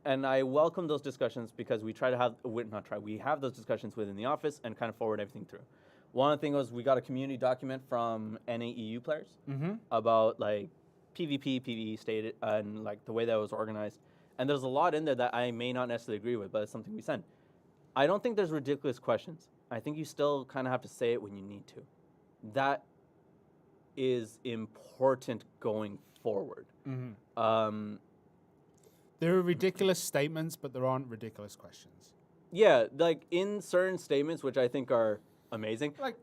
and I welcome those discussions because we try to have, we have those discussions within the office and kind of forward everything through. One of the things was we got a community document from NAEU players about like PvP, PvE stated, and like the way that it was organized. And there's a lot in there that I may not necessarily agree with, but it's something we send. I don't think there's ridiculous questions. I think you still kind of have to say it when you need to. That is important going forward.
There are ridiculous statements, but there aren't ridiculous questions.
Yeah, like in certain statements, which I think are amazing,
Like,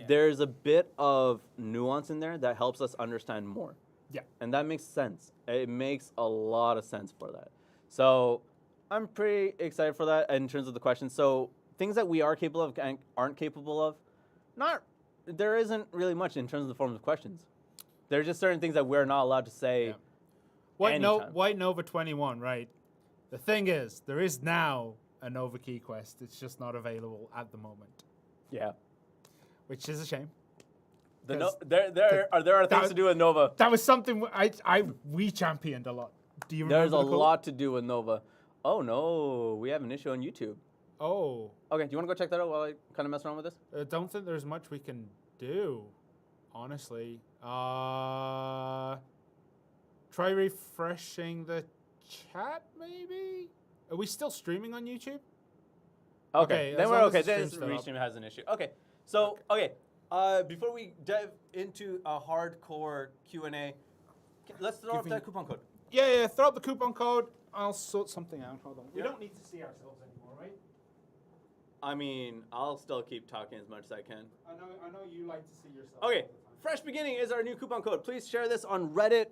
there's a bit of nuance in there that helps us understand more.
Yeah.
And that makes sense. It makes a lot of sense for that. So I'm pretty excited for that in terms of the questions. So things that we are capable of and aren't capable of, there isn't really much in terms of the forms of questions. There are just certain things that we're not allowed to say.
Yeah. White Nova 21, right? The thing is, there is now a Nova Key quest. It's just not available at the moment.
Yeah.
Which is a shame.
There are things to do with Nova.
That was something we championed a lot. Do you remember?
There's a lot to do with Nova. Oh no, we have an issue on YouTube.
Oh.
Okay, do you want to go check that out while I kind of mess around with this?
I don't think there's much we can do, honestly. Try refreshing the chat, maybe? Are we still streaming on YouTube?
Okay, then
as
we're
long
okay.
as
Then
it's streamed
Restream has an issue. Okay, so before we dive into a hardcore Q&A, let's throw up that coupon code.
Yeah, throw up the coupon code. I'll sort something out. Hold on. We
Yeah.
don't need to see ourselves anymore, right?
I mean, I'll still keep talking as much as I can.
I know you like to see yourself.
Okay, Fresh Beginning is our new coupon code. Please share this on Reddit,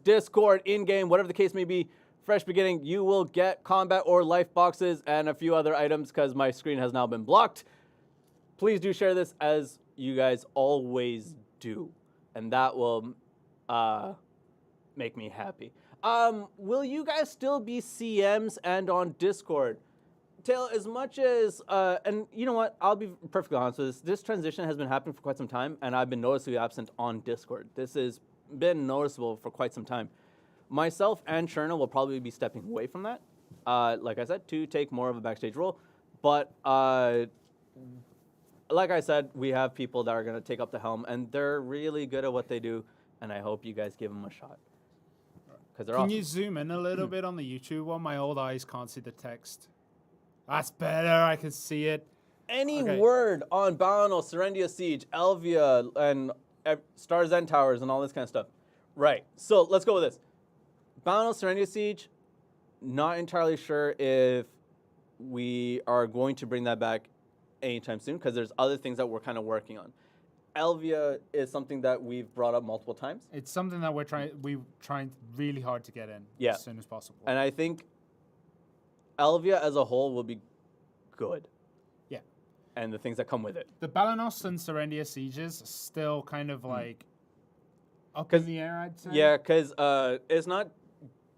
Discord, in-game, whatever the case may be. Fresh Beginning, you will get combat or life boxes and a few other items because my screen has now been blocked. Please do share this as you guys always do, and that will make me happy. Will you guys still be CMs and on Discord? Tail, as much as, and you know what, I'll be perfectly honest with this transition has been happening for quite some time, and I've been noticeably absent on Discord. This has been noticeable for quite some time. Myself and Shirna will probably be stepping away from that, like I said, to take more of a backstage role. But like I said, we have people that are going to take up the helm, and they're really good at what they do, and I hope you guys give them a shot. Because they're awesome.
Can you zoom in a little bit on the YouTube one? My old eyes can't see the text. That's better. I can see it.
Any word on Balano, Serendia Siege, Elvia, and Stars End Towers, and all this kind of stuff. Right. So let's go with this. Balano, Serendia Siege, not entirely sure if we are going to bring that back anytime soon because there's other things that we're kind of working on. Elvia is something that we've brought up multiple times.
It's something that we're trying really hard to get in as soon as possible.
And I think Elvia as a whole will be good. Yeah. And the things that come with it.
The Balanos and Serendia Sieges still kind of like up in the air, I'd say.
Yeah, because it's not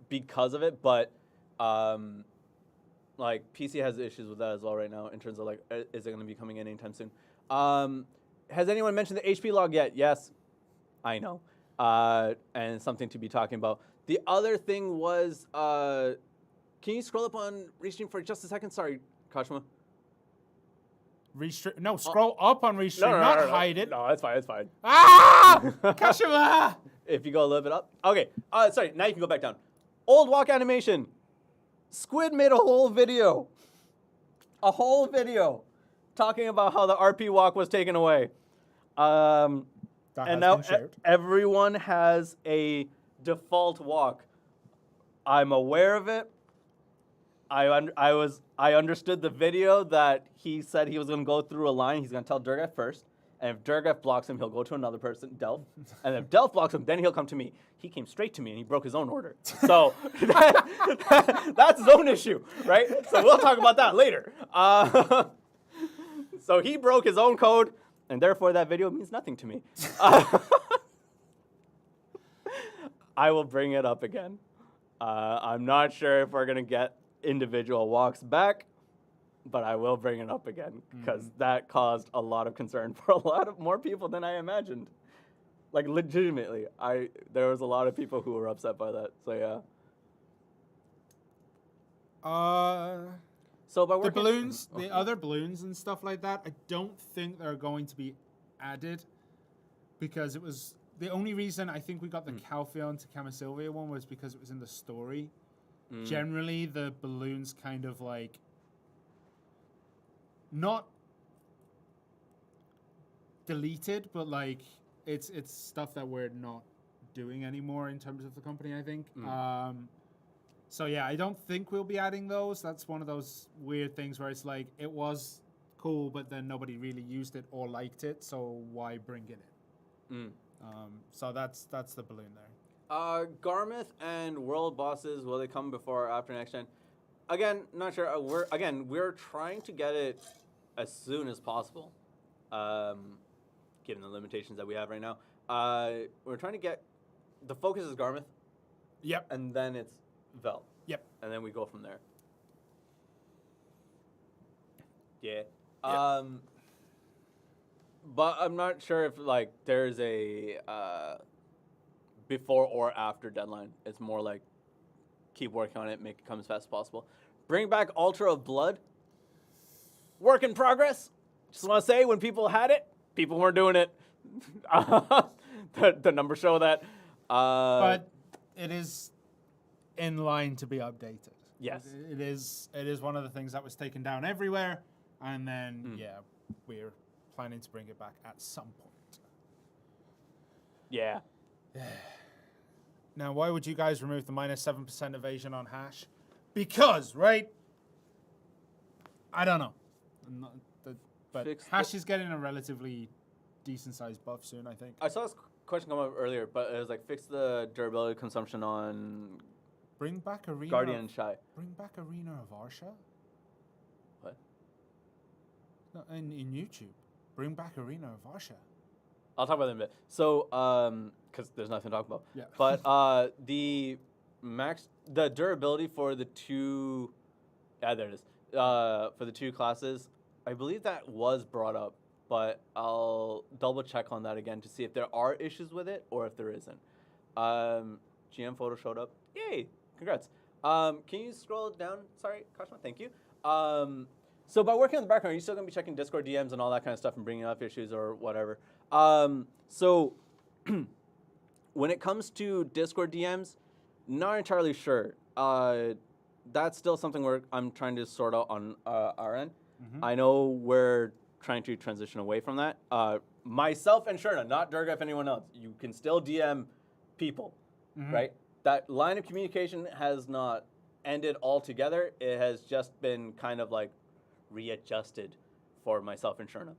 because of it, but like PC has issues with that as well right now in terms of like, is it going to be coming in anytime soon? Has anyone mentioned the HP log yet? Yes, I know. And something to be talking about. The other thing was, can you scroll up on Restream for just a second? Sorry, Kashima.
Restream? No, scroll up on Restream, not hide it.
No, that's fine, that's fine.
Ah! Kashima!
If you go a little bit up. Okay, sorry, now you can go back down. Old walk animation. Squid made a whole video. Talking about how the RP walk was taken away. And now everyone has a default walk. I'm aware of it. I understood the video that he said he was going to go through a line. He's going to tell Durgaf first. And if Durgaf blocks him, he'll go to another person, Delph. And if Delph blocks him, then he'll come to me. He came straight to me and he broke his own order. So that's his own issue, right? So we'll talk about that later. So he broke his own code, and therefore that video means nothing to me. I will bring it up again. I'm not sure if we're going to get individual walks back, but I will bring it up again because that caused a lot of concern for a lot of more people than I imagined. Like legitimately, there was a lot of people who were upset by that. So yeah. So by
The
working
balloons,
Oh,
the
yeah.
other balloons and stuff like that, I don't think they're going to be added because it was the only reason I think we got the Calpheon to Camisylvia one was because it was in the story. Generally, the balloons kind of like not deleted, but like it's stuff that we're not doing anymore in terms of the company, I think. So yeah, I don't think we'll be adding those. That's one of those weird things where it's like it was cool, but then nobody really used it or liked it, so why bring it in? So that's the balloon there.
Garmouth and World Bosses, will they come before or after next gen? Again, not sure. We're trying to get it as soon as possible, given the limitations that we have right now. We're trying to get the focus is Garmouth,
Yep.
and then it's Vel,
Yep.
and then we go from there. Yeah. But I'm not sure if like there's a before or after deadline. It's more like keep working on it, make it come as fast as possible. Bring back Altar of Blood. Work in progress. Just want to say, when people had it, people weren't doing it. The numbers show that.
But it is in line to be updated.
Yes.
It is one of the things that was taken down everywhere, and then yeah, we're planning to bring it back at some point.
Yeah.
Now, why would you guys remove the -7% evasion on hash? Because, right? I don't know. But
Fix
hash is getting a relatively decent sized buff soon, I think.
I saw this question come up earlier, but it was like fix the durability consumption on
Bring back Arena.
Guardian and Shy.
Bring back Arena of Arsha?
What?
No, in YouTube. Bring back Arena of Arsha.
I'll talk about that in a bit. So, because there's nothing to talk about.
Yeah.
But the durability for the two, there it is. For the two classes, I believe that was brought up, but I'll double check on that again to see if there are issues with it or if there isn't. GM photo showed up. Yay! Congrats. Can you scroll down? Sorry, Kashma. Thank you. So by working on the background, are you still gonna be checking Discord DMs and all that kind of stuff and bringing up issues or whatever? So when it comes to Discord DMs, not entirely sure. That's still something I'm trying to sort out on our end. I know we're trying to transition away from that. Myself and Shirna, not Durga, if anyone else. You can still DM people, right? That line of communication has not ended altogether. It has just been kind of like readjusted for myself and Shirna.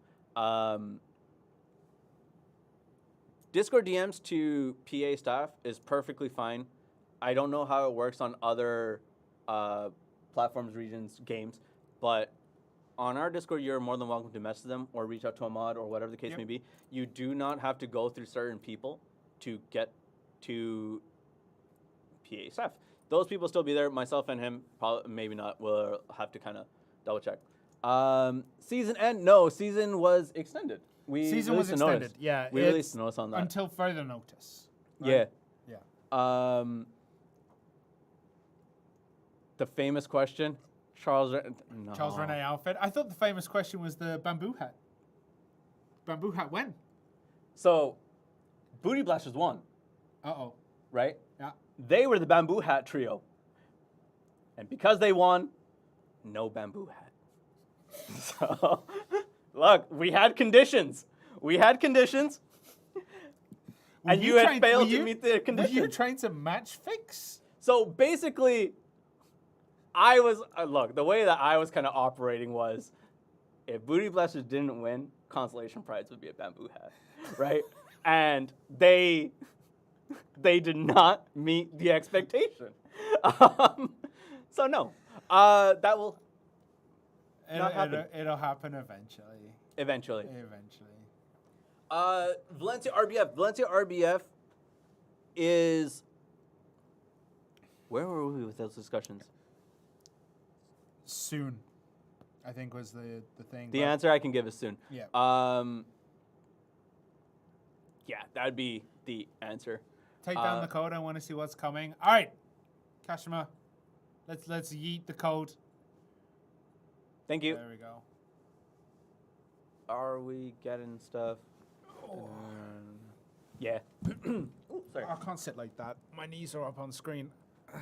Discord DMs to PA staff is perfectly fine. I don't know how it works on other platforms, regions, games, but on our Discord, you're more than welcome to message them or reach out to a mod or whatever the case may be. You do not have to go through certain people to get to PA staff. Those people still be there. Myself and him, probably, maybe not. We'll have to kind of double check. Season end? No, season was extended.
Season was extended. Yeah,
we released a notice on that
until further notice.
Right?
Yeah.
The famous question, Charles
Rene outfit. I thought the famous question was the bamboo hat. Bamboo hat when?
So, Booty Blasters won.
Uh-oh.
Right?
Yeah.
They were the bamboo hat trio. And because they won, no bamboo hat. So, look, we had conditions. And you had failed to meet the conditions.
Were you trying to match fix?
So basically, I was, look, the way that I was kind of operating was, if Booty Blasters didn't win, Consolation Prize would be a bamboo hat, right? And they did not meet the expectation. So no, that will not happen.
It'll happen eventually.
Eventually.
Valencia
Valencia RBF is, where were we with those discussions?
Soon, I think was the thing.
The answer I can give is soon.
Yeah.
Yeah, that'd be the answer.
Take down the code. I want to see what's coming. All right, Kashima, Let's yeet the code.
Thank you.
There we go.
Are we getting stuff?
Oh.
Yeah. Ooh, sorry.
I can't sit like that. My knees are up on screen.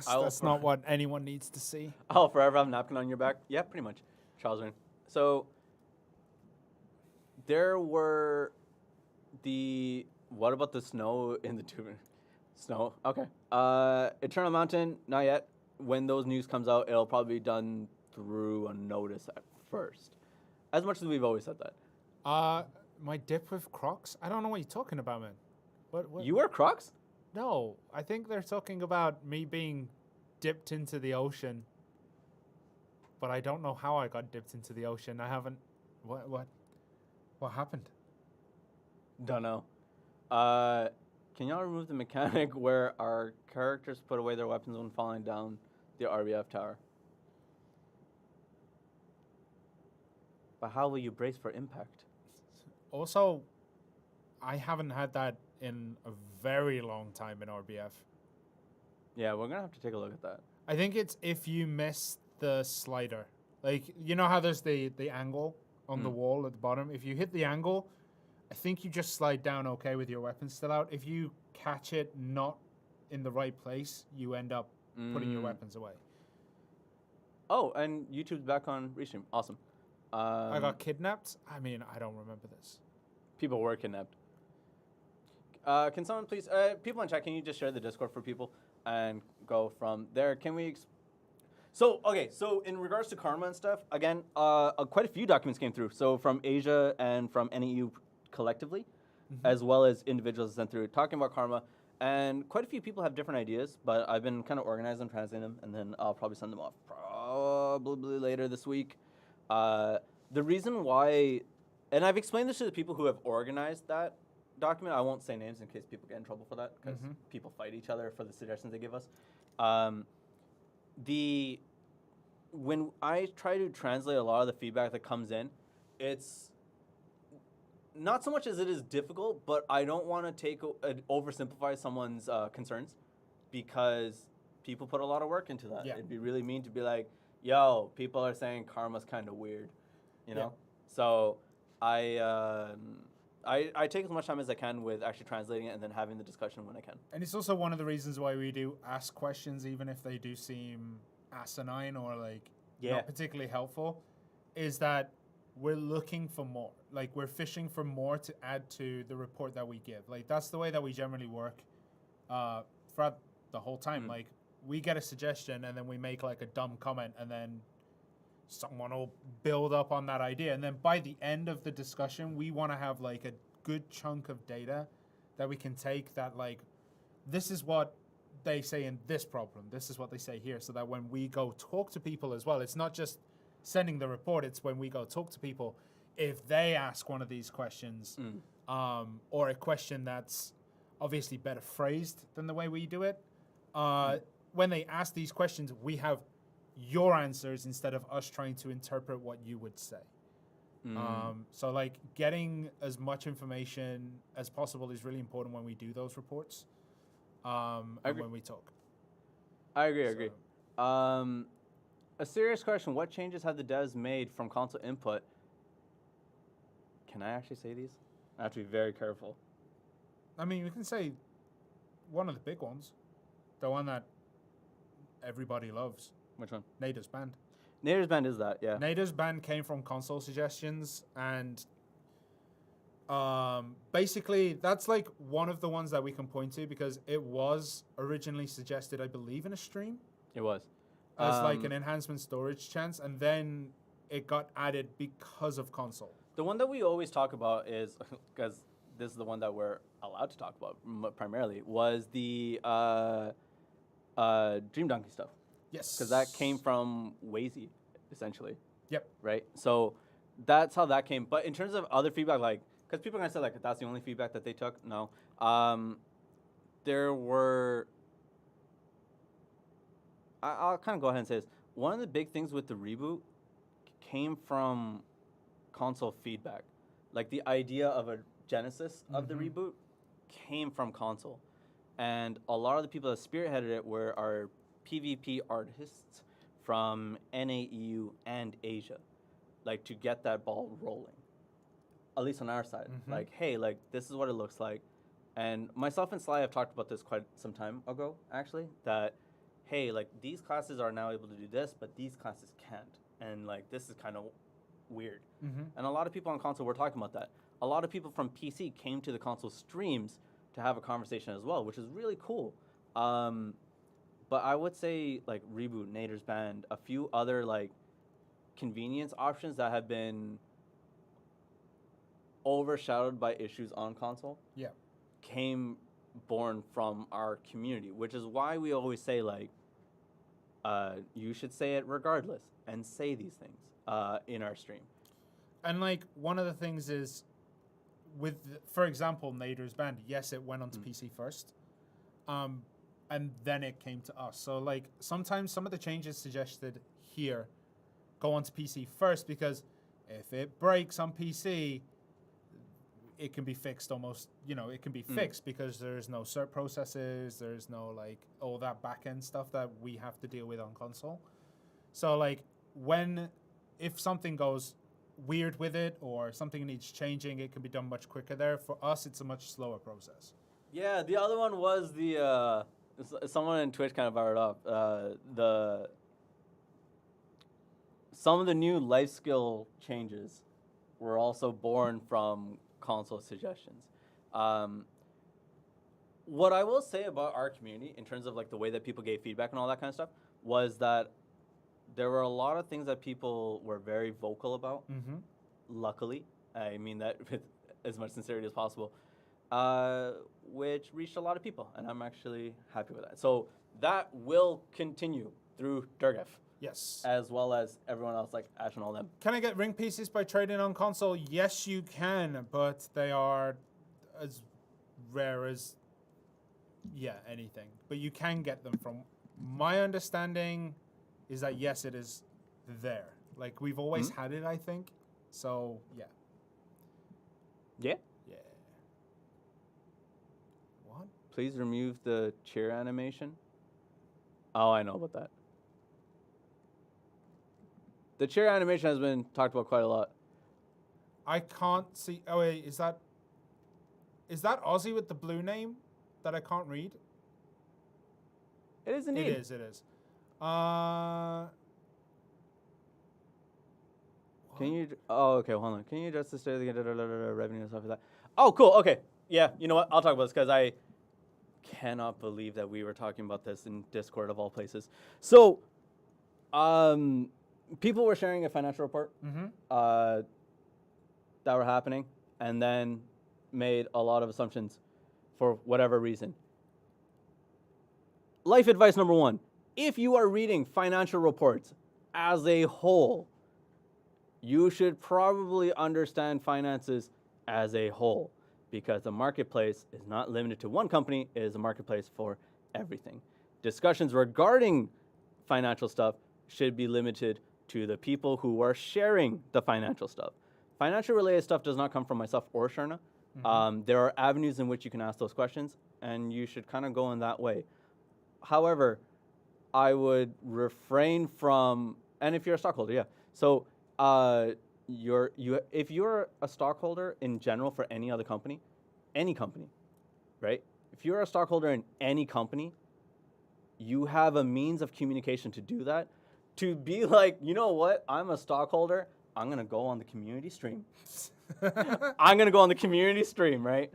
I'll
That's not what anyone needs to see.
I'll forever have a napkin on your back. Yeah, pretty much. Charles Rand. So there were the. What about the snow in the tube? Snow. Okay. Eternal Mountain. Not yet. When those news comes out, it'll probably be done through a notice at first. As much as we've always said that.
My dip with Crocs? I don't know what you're talking about, man. What?
You wear Crocs?
No, I think they're talking about me being dipped into the ocean. But I don't know how I got dipped into the ocean. I haven't. What happened?
Don't know. Can y'all remove the mechanic where our characters put away their weapons when falling down the RBF tower? But how will you brace for impact?
Also, I haven't had that in a very long time in RBF.
Yeah, we're gonna have to take a look at that.
I think it's if you miss the slider. Like, you know how there's the angle on the wall at the bottom? If you hit the angle, I think you just slide down okay with your weapon still out. If you catch it not in the right place, you end up putting your weapons away.
Oh, and YouTube's back on Restream. Awesome.
I got kidnapped? I mean, I don't remember this.
People were kidnapped. Can someone please, people in chat, can you just share the Discord for people and go from there? Can we... So in regards to karma and stuff, again, quite a few documents came through. So from Asia and from NEU collectively, as well as individuals sent through talking about karma. And quite a few people have different ideas, but I've been kind of organizing them, translating them, and then I'll probably send them off probably later this week. The reason why, and I've explained this to the people who have organized that document. I won't say names in case people get in trouble for that, because people fight each other for the suggestions they give us. When I try to translate a lot of the feedback that comes in, it's not so much as it is difficult, but I don't want to oversimplify someone's concerns, because people put a lot of work into that.
Yeah.
It'd be really mean to be like, yo, people are saying karma's kind of weird, you know? So I take as much time as I can with actually translating it and then having the discussion when I can.
And it's also one of the reasons why we do ask questions, even if they do seem asinine or like not particularly helpful, is that we're looking for more. Like, we're fishing for more to add to the report that we give. Like, that's the way that we generally work throughout the whole time. Like, we get a suggestion and then we make like a dumb comment, and then someone will build up on that idea. And then by the end of the discussion, we want to have like a good chunk of data that we can take that, like, this is what they say in this problem, this is what they say here, so that when we go talk to people as well, it's not just sending the report, it's when we go talk to people, if they ask one of these questions, or a question that's obviously better phrased than the way we do it, when they ask these questions, we have your answers instead of us trying to interpret what you would say. So like getting as much information as possible is really important when we do those reports, and when we talk.
I agree. A serious question: what changes have the devs made from console input? Can I actually say these? I have to be very careful.
I mean, we can say one of the big ones, the one that everybody loves.
Which one?
Nader's Band.
Nader's Band is that, yeah.
Nader's Band came from console suggestions, and basically that's like one of the ones that we can point to, because it was originally suggested, I believe, in a stream.
It was.
As like an enhancement storage chance, and then it got added because of console.
The one that we always talk about is, because this is the one that we're allowed to talk about primarily, was the Dream Donkey stuff.
Yes.
Because that came from Wazy, essentially.
Yep.
Right? So that's how that came. But in terms of other feedback, like, because people are going to say, like, that's the only feedback that they took. No. There were... I'll kind of go ahead and say this. One of the big things with the reboot came from console feedback. Like, the idea of a genesis of the reboot came from console. And a lot of the people that spearheaded it were our PvP artists from NAEU and Asia, like to get that ball rolling. At least on our side, like, hey, like this is what it looks like. And myself and Sly have talked about this quite some time ago, actually, that, hey, like these classes are now able to do this, but these classes can't. And like this is kind of weird. And a lot of people on console were talking about that. A lot of people from PC came to the console streams to have a conversation as well, which is really cool. But I would say like Reboot, Nader's Band, a few other like convenience options that have been overshadowed by issues on console.
Yeah.
Came born from our community, which is why we always say like, you should say it regardless and say these things in our stream.
And like one of the things is with, for example, Nader's Band, yes, it went onto PC first. And then it came to us. So like sometimes some of the changes suggested here go onto PC first, because if it breaks on PC, it can be fixed almost, it can be fixed because there's no cert processes, there's no like all that back end stuff that we have to deal with on console. So like if something goes weird with it or something needs changing, it can be done much quicker there. For us, it's a much slower process.
Yeah, the other one was the someone in Twitch kind of brought it up. Some of the new life skill changes were also born from console suggestions. What I will say about our community in terms of like the way that people gave feedback and all that kind of stuff was that there were a lot of things that people were very vocal about. Luckily, I mean that with as much sincerity as possible, which reached a lot of people, and I'm actually happy with that. So that will continue through Durgif.
Yes.
As well as everyone else like Ash and all them.
Can I get ring pieces by trading on console? Yes, you can, but they are as rare as, anything. But you can get them from, my understanding is that, yes, it is there. Like, we've always had it, I think. So, yeah.
Yeah?
Yeah. What?
Please remove the cheer animation. Oh, I know about that. The cheer animation has been talked about quite a lot.
I can't see. Oh, wait, is that Aussie with the blue name that I can't read?
It is indeed.
It is.
Can you? Oh, okay. Hold on. Can you address this revenue and stuff like that? Oh, cool. Okay. Yeah. You know what? I'll talk about this because I cannot believe that we were talking about this in Discord of all places. So, people were sharing a financial report that were happening, and then made a lot of assumptions for whatever reason. Life advice number one: if you are reading financial reports as a whole, you should probably understand finances as a whole, because the marketplace is not limited to one company, it is a marketplace for everything. Discussions regarding financial stuff should be limited to the people who are sharing the financial stuff. Financial related stuff does not come from myself or Shirna. There are avenues in which you can ask those questions, and you should kind of go in that way. However, I would refrain from, and if you're a stockholder, yeah. So if you're a stockholder in general for any other company, right? If you're a stockholder in any company, you have a means of communication to do that. To be like, you know what? I'm a stockholder. I'm going to go on the community stream. Right?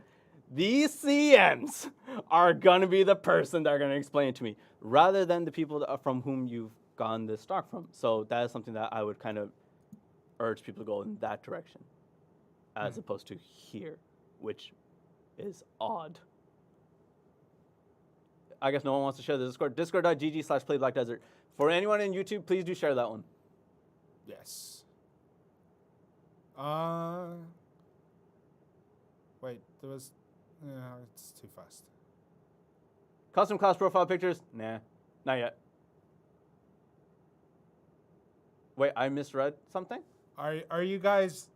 These CMs are going to be the person that are going to explain it to me, rather than the people from whom you've gotten this stock from. So that is something that I would kind of urge people to go in that direction, as opposed to here, which is odd. I guess no one wants to share the Discord. Discord.gg/playblackdesert. For anyone in YouTube, please do share that one.
Yes. Wait, there was... it's too fast.
Custom class profile pictures? Nah, not yet. Wait, I misread something?
Are you guys...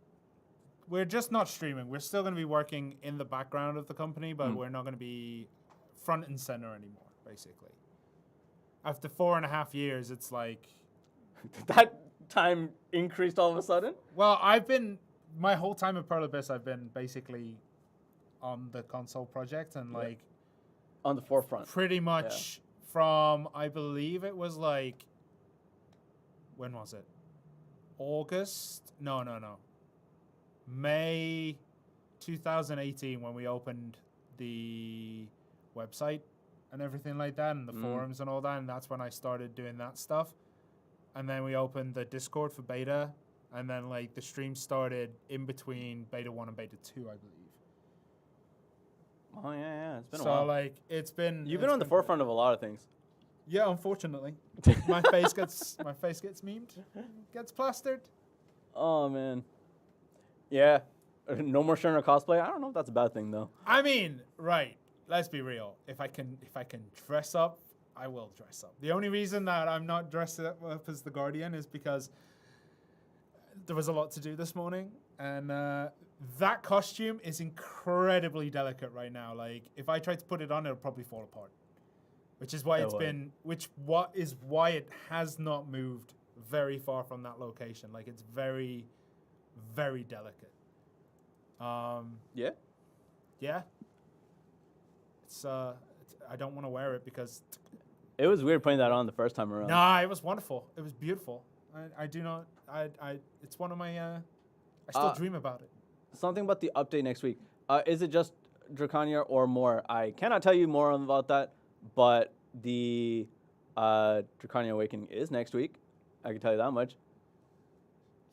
We're just not streaming. We're still going to be working in the background of the company, but we're not going to be front and center anymore, basically. After 4.5 years, it's like...
That time increased all of a sudden?
Well, my whole time at Pearl Abyss, I've been basically on the console project and like
On the forefront.
pretty much from, I believe it was like, when was it? August? No. May 2018 when we opened the website and everything like that and the forums and all that, and that's when I started doing that stuff. And then we opened the Discord for beta, and then like the stream started in between beta 1 and beta 2, I believe.
Oh yeah, it's been a
So
while.
like it's been
You've been on the forefront of a lot of things.
Yeah, unfortunately. my face gets memed, gets plastered.
Oh man. Yeah. No more Shirna cosplay. I don't know if that's a bad thing though.
I mean, right. Let's be real. If I can dress up, I will dress up. The only reason that I'm not dressed up as the Guardian is because there was a lot to do this morning, and that costume is incredibly delicate right now. Like, if I try to put it on, it'll probably fall apart. Which is why why it has not moved very far from that location. Like, it's very, very delicate.
Yeah.
Yeah. It's I don't want to wear it because
It was weird putting that on the first time around.
nah, it was wonderful. It was beautiful. I do not it's one of my I still dream about it.
Something about the update next week. Is it just Dracania or more? I cannot tell you more about that, but the Dracania Awakening is next week. I can tell you that much.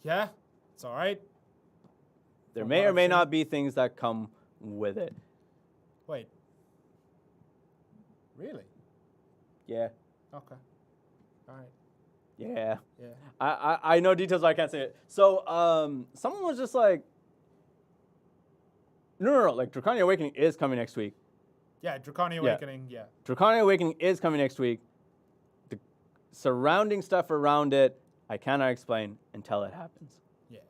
Yeah. It's all right.
There
From
may
what
or
I've
may
seen.
not be things that come with it.
Wait. Really?
Yeah.
Okay. All right.
Yeah.
Yeah.
I know details, but I can't say it. So someone was just like, no, like Dracania Awakening is coming next week.
Yeah, Dracania Awakening, yeah.
Dracania Awakening is coming next week. The surrounding stuff around it, I cannot explain until it happens.
Yeah.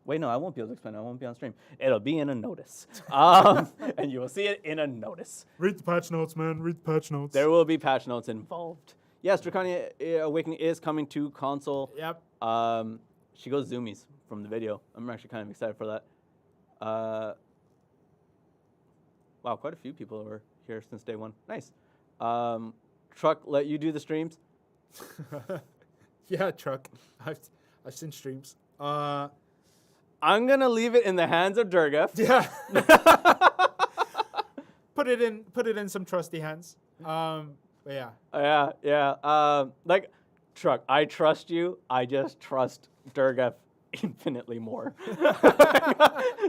Wait, no, I won't be able to explain. I won't be on stream. It'll be in a notice. And you will see it in a notice.
Read the patch notes, man. Read the patch notes.
There will be patch notes involved. Yes, Dracania Awakening is coming to console.
Yep.
She goes zoomies from the video. I'm actually kind of excited for that. Wow, quite a few people were here since day one. Nice. Truck, let you do the streams.
Yeah, Truck. I've seen streams.
I'm gonna leave it in the hands of Durgaf.
Yeah. Put it in some trusty hands. But yeah.
Yeah. Like, Truck, I trust you. I just trust Durgaf infinitely more.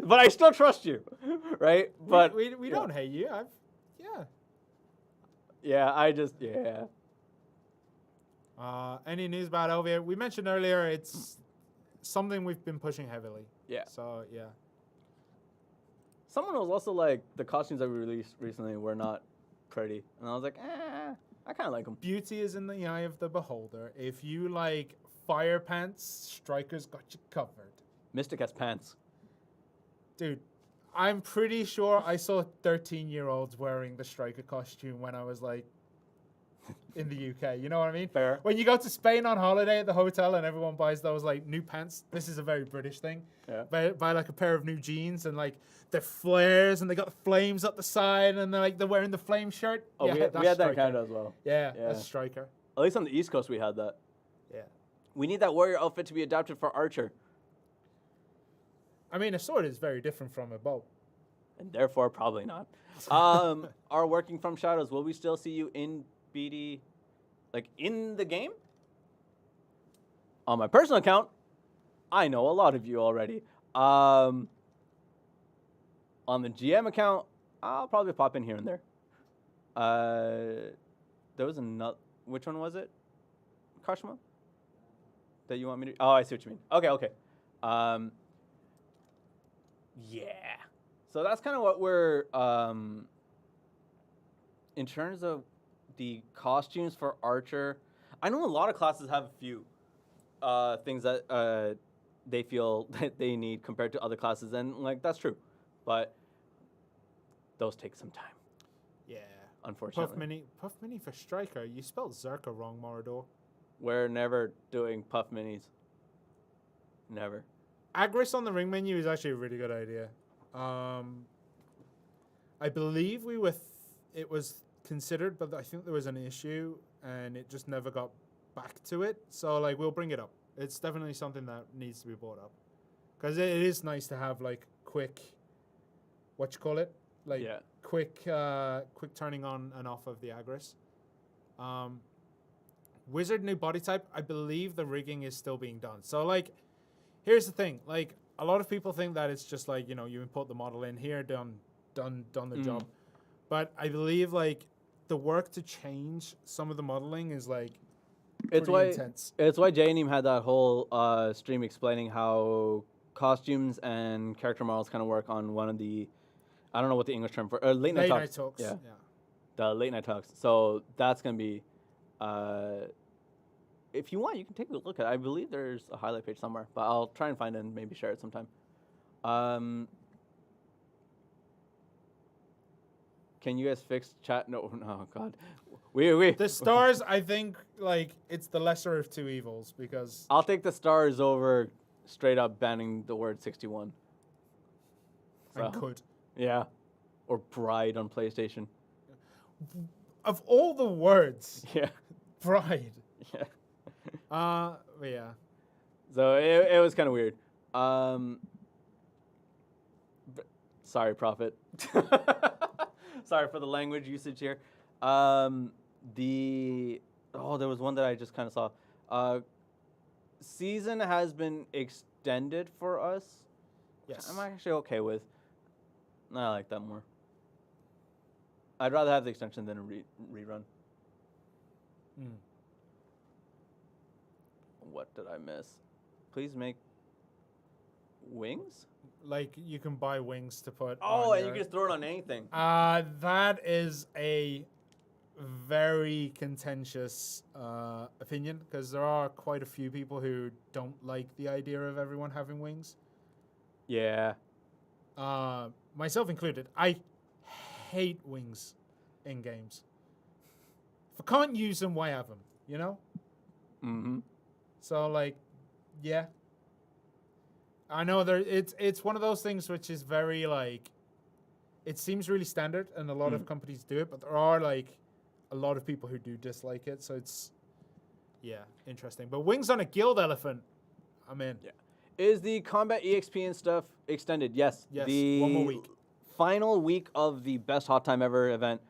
But I still trust you, right? But
we don't hate you.
yeah.
Any news about Elvia? We mentioned earlier it's something we've been pushing heavily.
Yeah.
So yeah.
Someone was also like, the costumes that we released recently were not pretty, and I was like, I kind of like them.
Beauty is in the eye of the beholder. If you like fire pants, Striker's got you covered.
Mystic has pants.
Dude, I'm pretty sure I saw 13-year-olds wearing the Striker costume when I was like in the UK. You know what I mean?
Fair.
When you go to Spain on holiday at the hotel and everyone buys those like new pants, this is a very British thing.
Yeah.
Buy like a pair of new jeans and like they're flares and they got the flames up the side and they're wearing the flame shirt.
Oh,
yeah,
we had
that's
that in
Striker.
Canada as well.
Yeah,
Yeah.
that's Striker.
At least on the East Coast, we had that.
Yeah.
We need that warrior outfit to be adapted for Archer,
I mean, a sword is very different from a bow.
and therefore probably not. Are working from shadows. Will we still see you in BD, like in the game? On my personal account, I know a lot of you already. On the GM account, I'll probably pop in here and there. There was another. Which one was it? Kashima? That you want me to? Oh, I see what you mean. Okay. Yeah. So that's kind of what we're. In terms of the costumes for Archer, I know a lot of classes have a few things that they feel that they need compared to other classes, and like that's true, but those take some time,
Yeah.
unfortunately.
Puff Mini for Striker. You spelled Zerka wrong, Morador.
We're never doing puff minis. Never.
Agris on the ring menu is actually a really good idea. I believe it was considered, but I think there was an issue and it just never got back to it. So like we'll bring it up. It's definitely something that needs to be brought up because it is nice to have like quick, what you call it, like quick turning on and off of the Agris. Wizard new body type. I believe the rigging is still being done. So like, here's the thing. Like a lot of people think that it's just like you import the model in here, done the job. But I believe like the work to change some of the modeling is like intense.
It's why J-Neem had that whole stream explaining how costumes and character models kind of work on one of the, I don't know what the English term for late night talks.
Yeah.
The late night talks. So that's gonna be, if you want, you can take a look at it. I believe there's a highlight page somewhere, but I'll try and find it and maybe share it sometime. Can you guys fix chat? No, God. We.
The stars, I think, like, it's the lesser of two evils because...
I'll take the stars over straight up banning the word 61.
I could.
Yeah. Or bride on PlayStation.
Of all the words...
Yeah.
Bride.
Yeah.
But yeah.
So it was kind of weird. Sorry, Prophet. Sorry for the language usage here. There was one that I just kind of saw. Season has been extended for us.
Yes.
I'm actually okay with. I like that more. I'd rather have the extension than a rerun. What did I miss? Please make wings?
Like, you can buy wings to put
and you can just throw it on anything.
That is a very contentious opinion, because there are quite a few people who don't like the idea of everyone having wings.
Yeah.
Myself included. I hate wings in games. If I can't use them, why have them? You know?
Mm-hmm.
So, like, yeah. I know it's one of those things which is very, like, it seems really standard, and a lot of companies do it, but there are, like, a lot of people who do dislike it, so it's, yeah, interesting. But wings on a guild elephant, I'm in.
Yeah. Is the combat EXP and stuff extended? Yes.
Yes,
The
1 more week.
Final week of the best hot time ever event,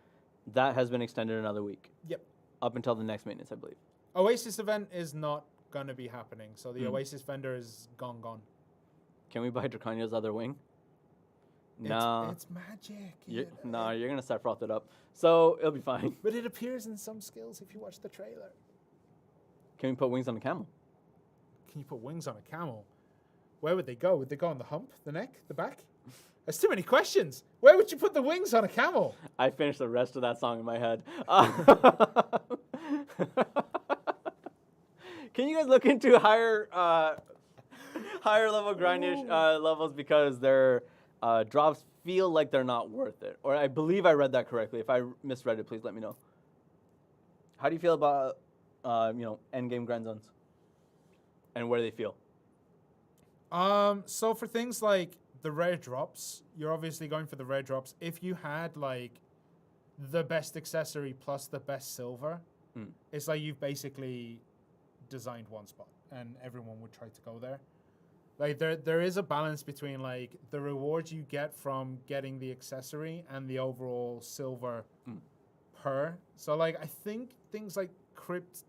that has been extended another week.
Yep.
Up until the next maintenance, I believe.
Oasis event is not going to be happening, so the Oasis vendor is gone.
Can we buy Draconia's other wing? No.
It's magic.
You're going to start froth it up. So it'll be fine.
But it appears in some skills if you watch the trailer.
Can we put wings on a camel?
Can you put wings on a camel? Where would they go? Would they go on the hump, the neck, the back? There's too many questions. Where would you put the wings on a camel?
I finished the rest of that song in my head. Can you guys look into higher level grindish levels, because their drops feel like they're not worth it? Or I believe I read that correctly. If I misread it, please let me know. How do you feel about end game grind zones, and where do they feel?
So for things like the rare drops, you're obviously going for the rare drops. If you had like the best accessory plus the best silver, it's like you've basically designed one spot, and everyone would try to go there. Like there is a balance between like the rewards you get from getting the accessory and the overall silver per. So like I think things like Crypt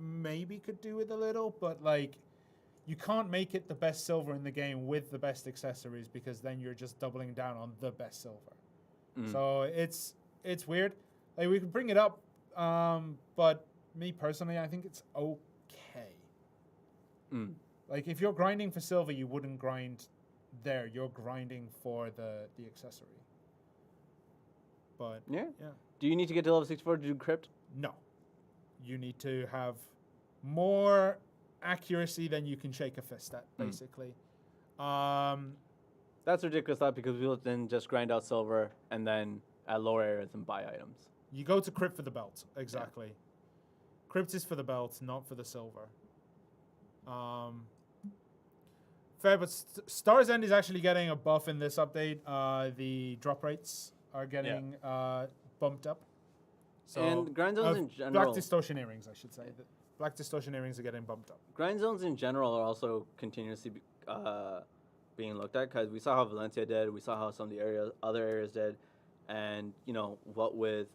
maybe could do with a little, but like you can't make it the best silver in the game with the best accessories, because then you're just doubling down on the best silver. So it's weird. Like we could bring it up, but me personally, I think it's okay. Like if you're grinding for silver, you wouldn't grind there. You're grinding for the accessory. But
yeah. Do you need to get to level 64 to do Crypt?
No. You need to have more accuracy than you can shake a fist at, basically.
That's ridiculous, thought, because people then just grind out silver and then at lower areas and buy items.
You go to Crypt for the belt, exactly. Crypt is for the belt, not for the silver. Fair, but Star's End is actually getting a buff in this update. The drop rates are getting bumped up. So,
and grind zones in general.
Black Distortion Earrings, I should say. The Black Distortion Earrings are getting bumped up.
Grind zones in general are also continuously being looked at, because we saw how Valencia did, we saw how some of the other areas did, and what with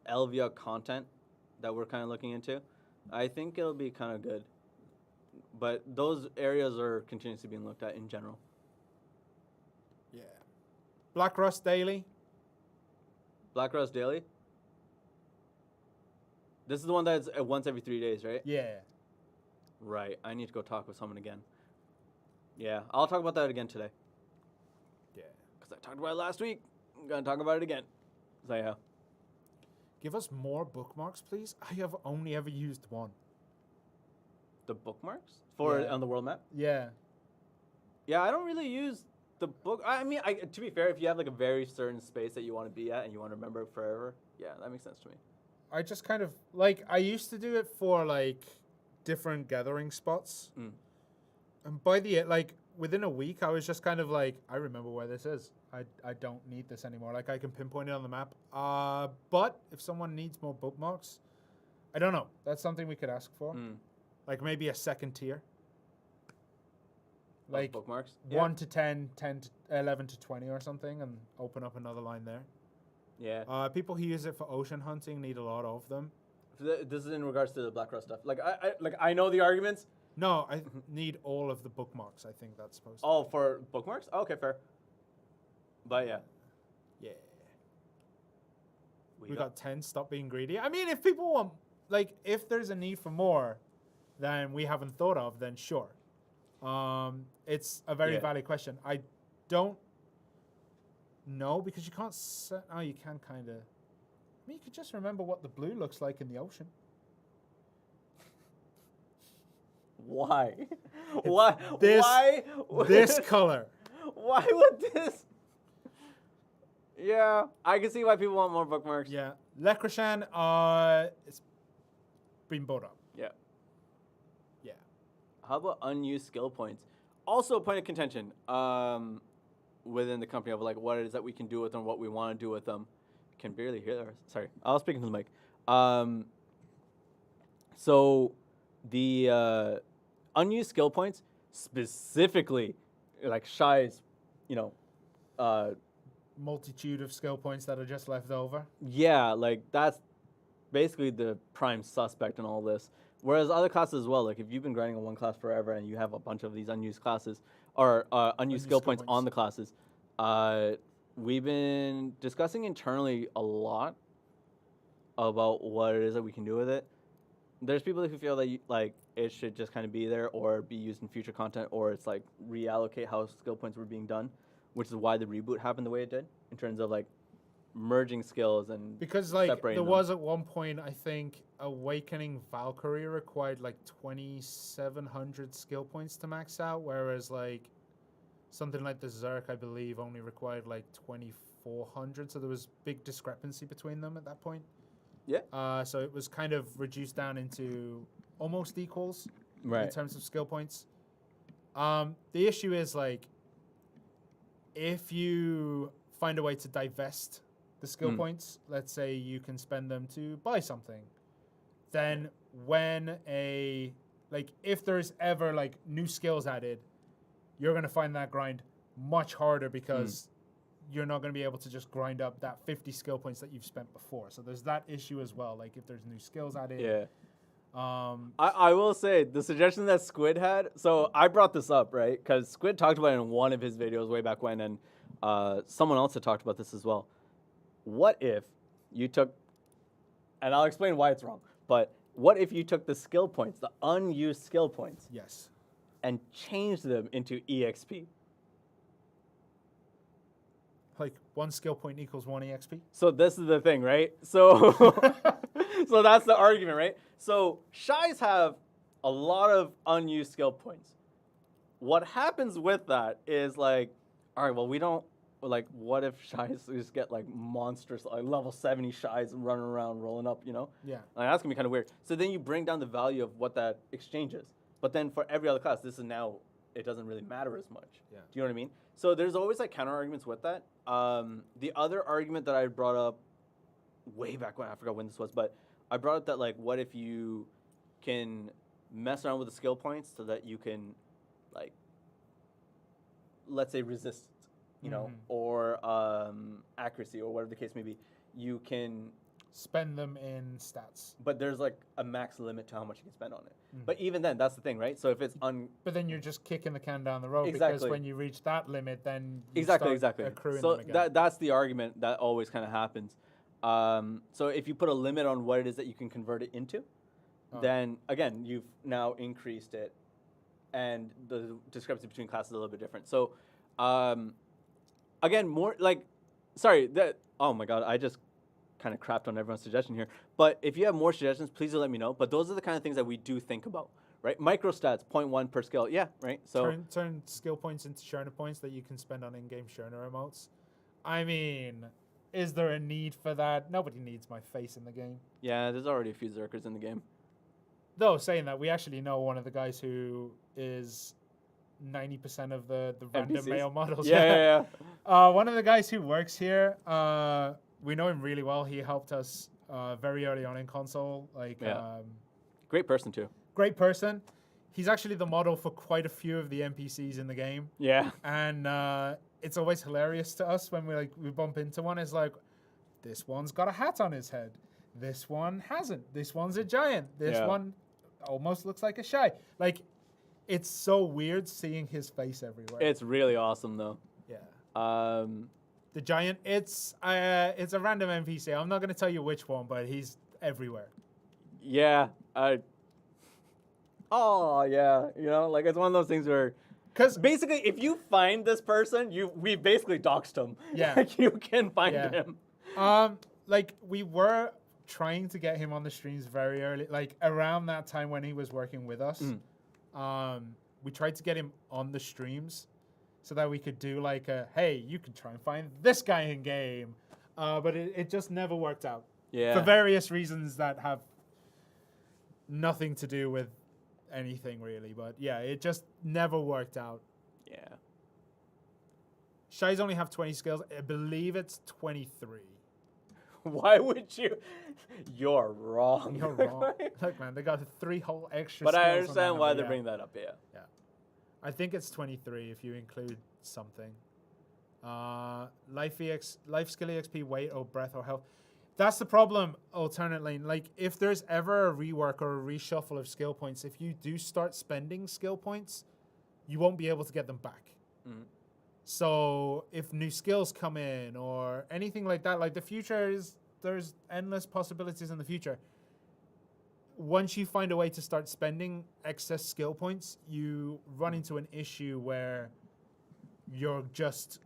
Elvia content that we're kind of looking into, I think it'll be kind of good. But those areas are continuously being looked at in general.
Yeah. Black Rust Daily.
Black Rust Daily? This is the one that's once every 3 days, right?
Yeah.
Right. I need to go talk with someone again. Yeah, I'll talk about that again today.
Yeah.
Because I talked about it last week. I'm going to talk about it again. So, yeah.
Give us more bookmarks, please. I have only ever used one.
The bookmarks? On the world map?
Yeah.
Yeah, I don't really use the book. I mean, to be fair, if you have like a very certain space that you want to be at and you want to remember it forever, yeah, that makes sense to me.
I just kind of, I used to do it for, different gathering spots.
Mm.
And by within a week, I was just kind of I remember where this is. I don't need this anymore. I can pinpoint it on the map. But if someone needs more bookmarks, I don't know. That's something we could ask for.
Mm.
Maybe a second tier.
Bookmarks?
1 to 10, 10 to 11 to 20 or something, and open up another line there.
Yeah.
People who use it for ocean hunting need a lot of them.
This is in regards to the Black Rust stuff. I know the arguments.
No, I need all of the bookmarks. I think that's supposed to.
Oh, for bookmarks? Oh, okay, fair. But yeah.
Yeah. We got 10. Stop being greedy. I mean, if people want, if there's a need for more than we haven't thought of, then sure. It's a very valid question. I don't know, because you can't set. Oh, you can kind of. I mean, you could just remember what the blue looks like in the ocean.
Why? Why?
This color.
Why would this? Yeah, I can see why people want more bookmarks.
Yeah, Lecrashan, it's been bought up.
Yeah.
Yeah.
How about unused skill points? Also a point of contention within the company of what it is that we can do with them, what we want to do with them. Can barely hear that. Sorry, I was speaking to the mic. So the unused skill points, specifically, Shy's,
multitude of skill points that are just left over.
Yeah, that's basically the prime suspect in all this. Whereas other classes as well, if you've been grinding on one class forever and you have a bunch of these unused classes or unused skill points on the classes, we've been discussing internally a lot about what it is that we can do with it. There's people who feel that it should just kind of be there or be used in future content, or it's reallocate how skill points were being done, which is why the reboot happened the way it did in terms of merging skills and
because there was at one point, I think, Awakening Valkyrie required 2,700 skill points to max out, whereas something like the Zerk, I believe, only required 2,400. So there was big discrepancy between them at that point.
Yeah.
So it was kind of reduced down into almost equals in terms of skill points. The issue is if you find a way to divest the skill points, let's say you can spend them to buy something, then when if there's ever new skills added, you're going to find that grind much harder because you're not going to be able to just grind up that 50 skill points that you've spent before. So there's that issue as well. If there's new skills added.
Yeah. I will say the suggestion that Squid had. So I brought this up, right? Because Squid talked about it in one of his videos way back when, and someone else had talked about this as well. What if you took, and I'll explain why it's wrong, but what if you took the skill points, the unused skill points,
Yes.
and changed them into EXP?
One skill point equals 1 EXP?
So this is the thing, right? So so that's the argument, right? So Shies have a lot of unused skill points. What happens with that is all right, well, we don't like, what if Shies just get like monstrous, like level 70 Shies and running around, rolling up, you know?
Yeah.
Like, that's gonna be kind of weird. So then you bring down the value of what that exchange is. But then for every other class, this is now, it doesn't really matter as much.
Yeah.
Do you know what I mean? So there's always like counter arguments with that. The other argument that I brought up way back when, I forgot when this was, but I brought up that like, what if you can mess around with the skill points so that you can, like, let's say resist, you know, or accuracy, or whatever the case may be. You can
spend them in stats.
but there's like a max limit to how much you can spend on it. But even then, that's the thing, right? So if it's
But then you're just kicking the can down the road because
Exactly.
when you reach that limit, then you
exactly
start
exactly.
accruing
So
them again.
that's the argument that always kind of happens. So if you put a limit on what it is that you can convert it into, then again you've now increased it, and the discrepancy between classes is a little bit different. So again, more like, sorry, that, oh my god, I just kind of crapped on everyone's suggestion here. But if you have more suggestions, please do let me know. But those are the kind of things that we do think about, right? Micro stats, 0.1 per skill, yeah, right. So
turn skill points into Shirna points that you can spend on in-game Shirna emotes. I mean, is there a need for that? Nobody needs my face in the game.
yeah, there's already a few Zerkers in the game.
Though saying that, we actually know one of the guys who is 90% of the random
NPCs?
male models.
Yeah.
One of the guys who works here, we know him really well. He helped us very early on in console. Like,
Great person too.
great person. He's actually the model for quite a few of the NPCs in the game.
Yeah.
And it's always hilarious to us when we bump into one. It's like, this one's got a hat on his head. This one hasn't. This one's a giant. This one almost looks like a shy. Like, it's so weird seeing his face everywhere.
It's really awesome though.
Yeah. The giant, it's a random NPC. I'm not going to tell you which one, but he's everywhere.
Yeah. Oh yeah. You know, like, it's one of those things where,
Because
basically, if you find this person, we basically doxed him.
Yeah.
Like, you can find him.
like, we were trying to get him on the streams very early, like around that time when he was working with us. We tried to get him on the streams so that we could do like hey, you can try and find this guy in game. But it just never worked out.
Yeah.
For various reasons that have nothing to do with anything really. But yeah, it just never worked out.
Yeah.
Shies only have 20 skills. I believe it's 23.
Why would you? You're wrong.
You're wrong. Look, man, they got 3 whole extra
But
skills
I
on
understand
that
why
number,
they're
yeah.
bringing that up. Yeah.
I think it's 23 if you include something. Life skill EXP, weight or breath or health. That's the problem, alternate lane. Like, if there's ever a rework or a reshuffle of skill points, if you do start spending skill points, you won't be able to get them back. So if new skills come in or anything like that, like the future is, there's endless possibilities in the future. Once you find a way to start spending excess skill points, you run into an issue where you're just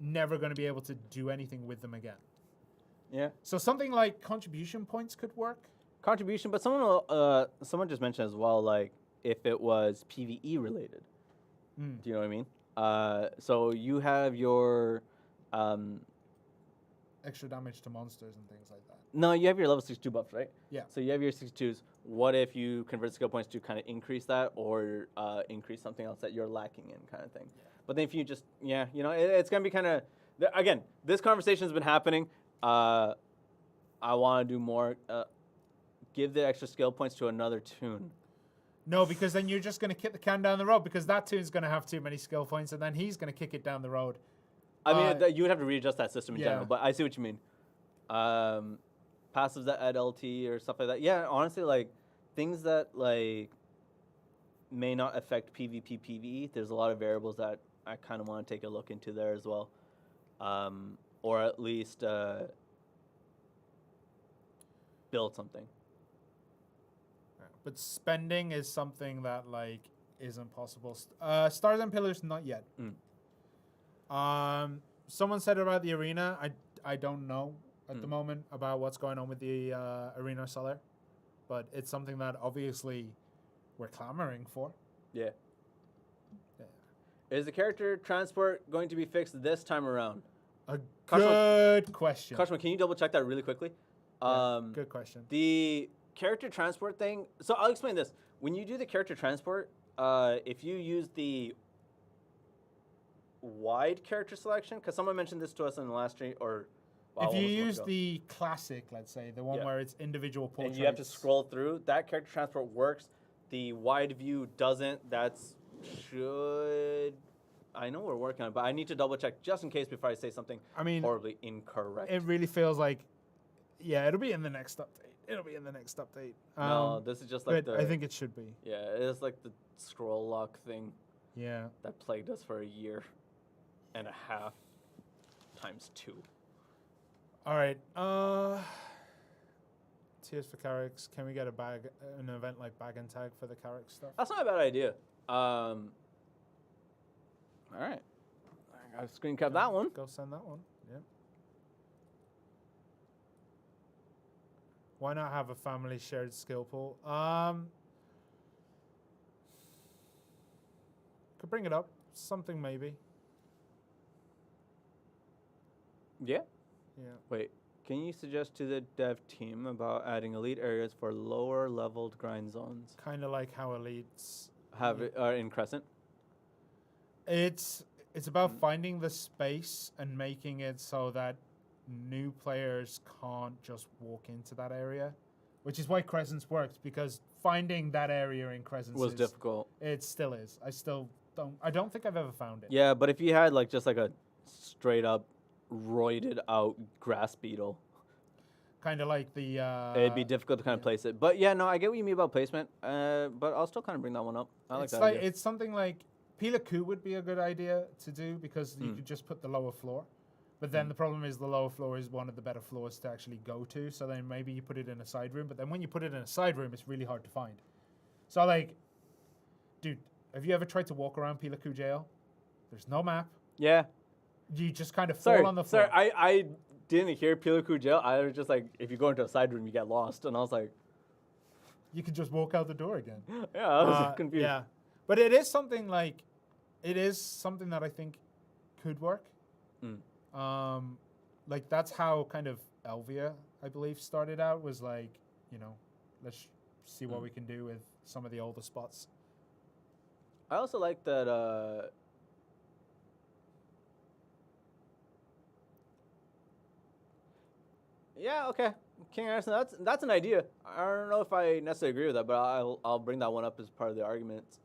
never going to be able to do anything with them again.
Yeah.
So something like contribution points could work.
Contribution, but someone just mentioned as well, like, if it was PvE related. Do you know what I mean? So you have your
Extra damage to monsters and things like that.
no, you have your level 62 buffs, right?
Yeah.
So you have your 62s. What if you convert skill points to kind of increase that, or increase something else that you're lacking in, kind of thing? Yeah. But then if you just, it's gonna be kind of, again, this conversation has been happening. I want to do more. Give the extra skill points to another tune.
No, because then you're just going to kick the can down the road because that tune's going to have too many skill points and then he's going to kick it down the road.
I mean, you would have to readjust that system in general, but I see what you mean. Passives that add LT or stuff like that. Yeah, honestly, like, things that, like, may not affect PvP, PvE, there's a lot of variables that I kind of want to take a look into there as well. Or at least build something.
But spending is something that, like, isn't possible. Stars and Pillars, not yet. Someone said about the arena. I don't know at the moment about what's going on with the arena seller, but it's something that obviously we're clamoring for.
Yeah. Is the character transport going to be fixed this time around?
A
Kashima-
good question.
Kashima, can you double check that really quickly?
Good question.
The character transport thing. So I'll explain this. When you do the character transport, if you use the wide character selection, because someone mentioned this to us in the last stream, or
If you use the classic, let's say, the one
Yeah.
where it's individual portraits.
and you have to scroll through, that character transport works. The wide view doesn't. I know we're working on it, but I need to double check just in case before I say something horribly incorrect.
It really feels like, yeah, it'll be in the next update.
No, this is just like
but I think it should be.
Yeah, it's like the scroll lock thing
Yeah.
that plagued us for a year and a half times 2.
All right. Tears for Carricks. Can we get an event like bag and tag for the Carrick stuff?
That's not a bad idea. All right. I got to screen cap that one.
Go send that one. Yeah. Why not have a family shared skill pool? Could bring it up. Something maybe.
Yeah.
Yeah.
Wait. Can you suggest to the dev team about adding elite areas for lower leveled grind zones?
Kind of like how elites
Have it in Crescent?
It's about finding the space and making it so that new players can't just walk into that area, which is why Crescents works, because finding that area in Crescents
Was difficult.
It still is. I don't think I've ever found it.
Yeah, but if you had like just like a straight up roided out grass beetle,
kind of like the
it'd be difficult to kind of place it. But yeah, no, I get what you mean about placement. But I'll still kind of bring that one up. I like that idea.
It's something like Pila Ku would be a good idea to do, because you could just put the lower floor. But then the problem is the lower floor is one of the better floors to actually go to. So then maybe you put it in a side room. But then when you put it in a side room, it's really hard to find. So like, dude, have you ever tried to walk around Pila Ku jail? There's no map.
Yeah.
You just kind of fall on the floor.
Sorry, I didn't hear Pila Ku jail. I was just like, if you go into a side room, you get lost. And I was like,
you can just walk out the door again.
Yeah, I was confused.
Yeah. But it is something that I think could work. Like that's how kind of Elvia, I believe, started out, was like, let's see what we can do with some of the older spots.
I also like that. Yeah, okay, King Anderson, that's an idea. I don't know if I necessarily agree with that, but I'll bring that one up as part of the arguments.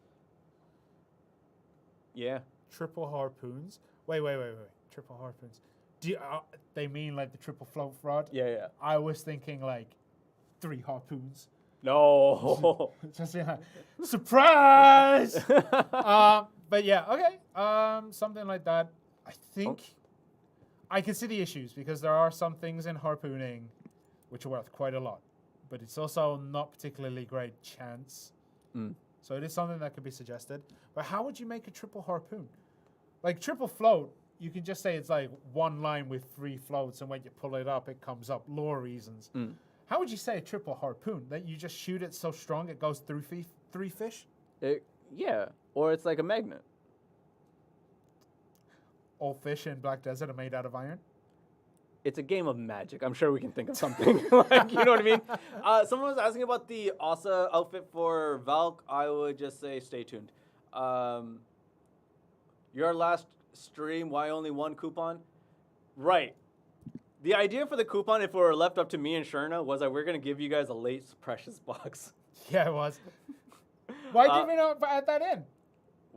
Yeah.
Triple harpoons. Wait. Triple harpoons. Do you, they mean like the triple float rod?
Yeah.
I was thinking like 3 harpoons.
No.
Just surprise. But yeah, okay. Something like that. I think I can see the issues, because there are some things in harpooning which are worth quite a lot, but it's also not particularly great chance. So it is something that could be suggested. But how would you make a triple harpoon? Like triple float, you can just say it's like one line with 3 floats, and when you pull it up, it comes up. Lore reasons. How would you say a triple harpoon? That you just shoot it so strong it goes through 3 fish?
Yeah, or it's like a magnet.
All fish in Black Desert are made out of iron?
It's a game of Magic. I'm sure we can think of something. Like, you know what I mean? Someone was asking about the Asa outfit for Valk. I would just say stay tuned. Your last stream, why only 1 coupon? Right. The idea for the coupon, if it were left up to me and Shirna, was that we're going to give you guys a late Precious box.
Yeah, it was. Why did we not add that in?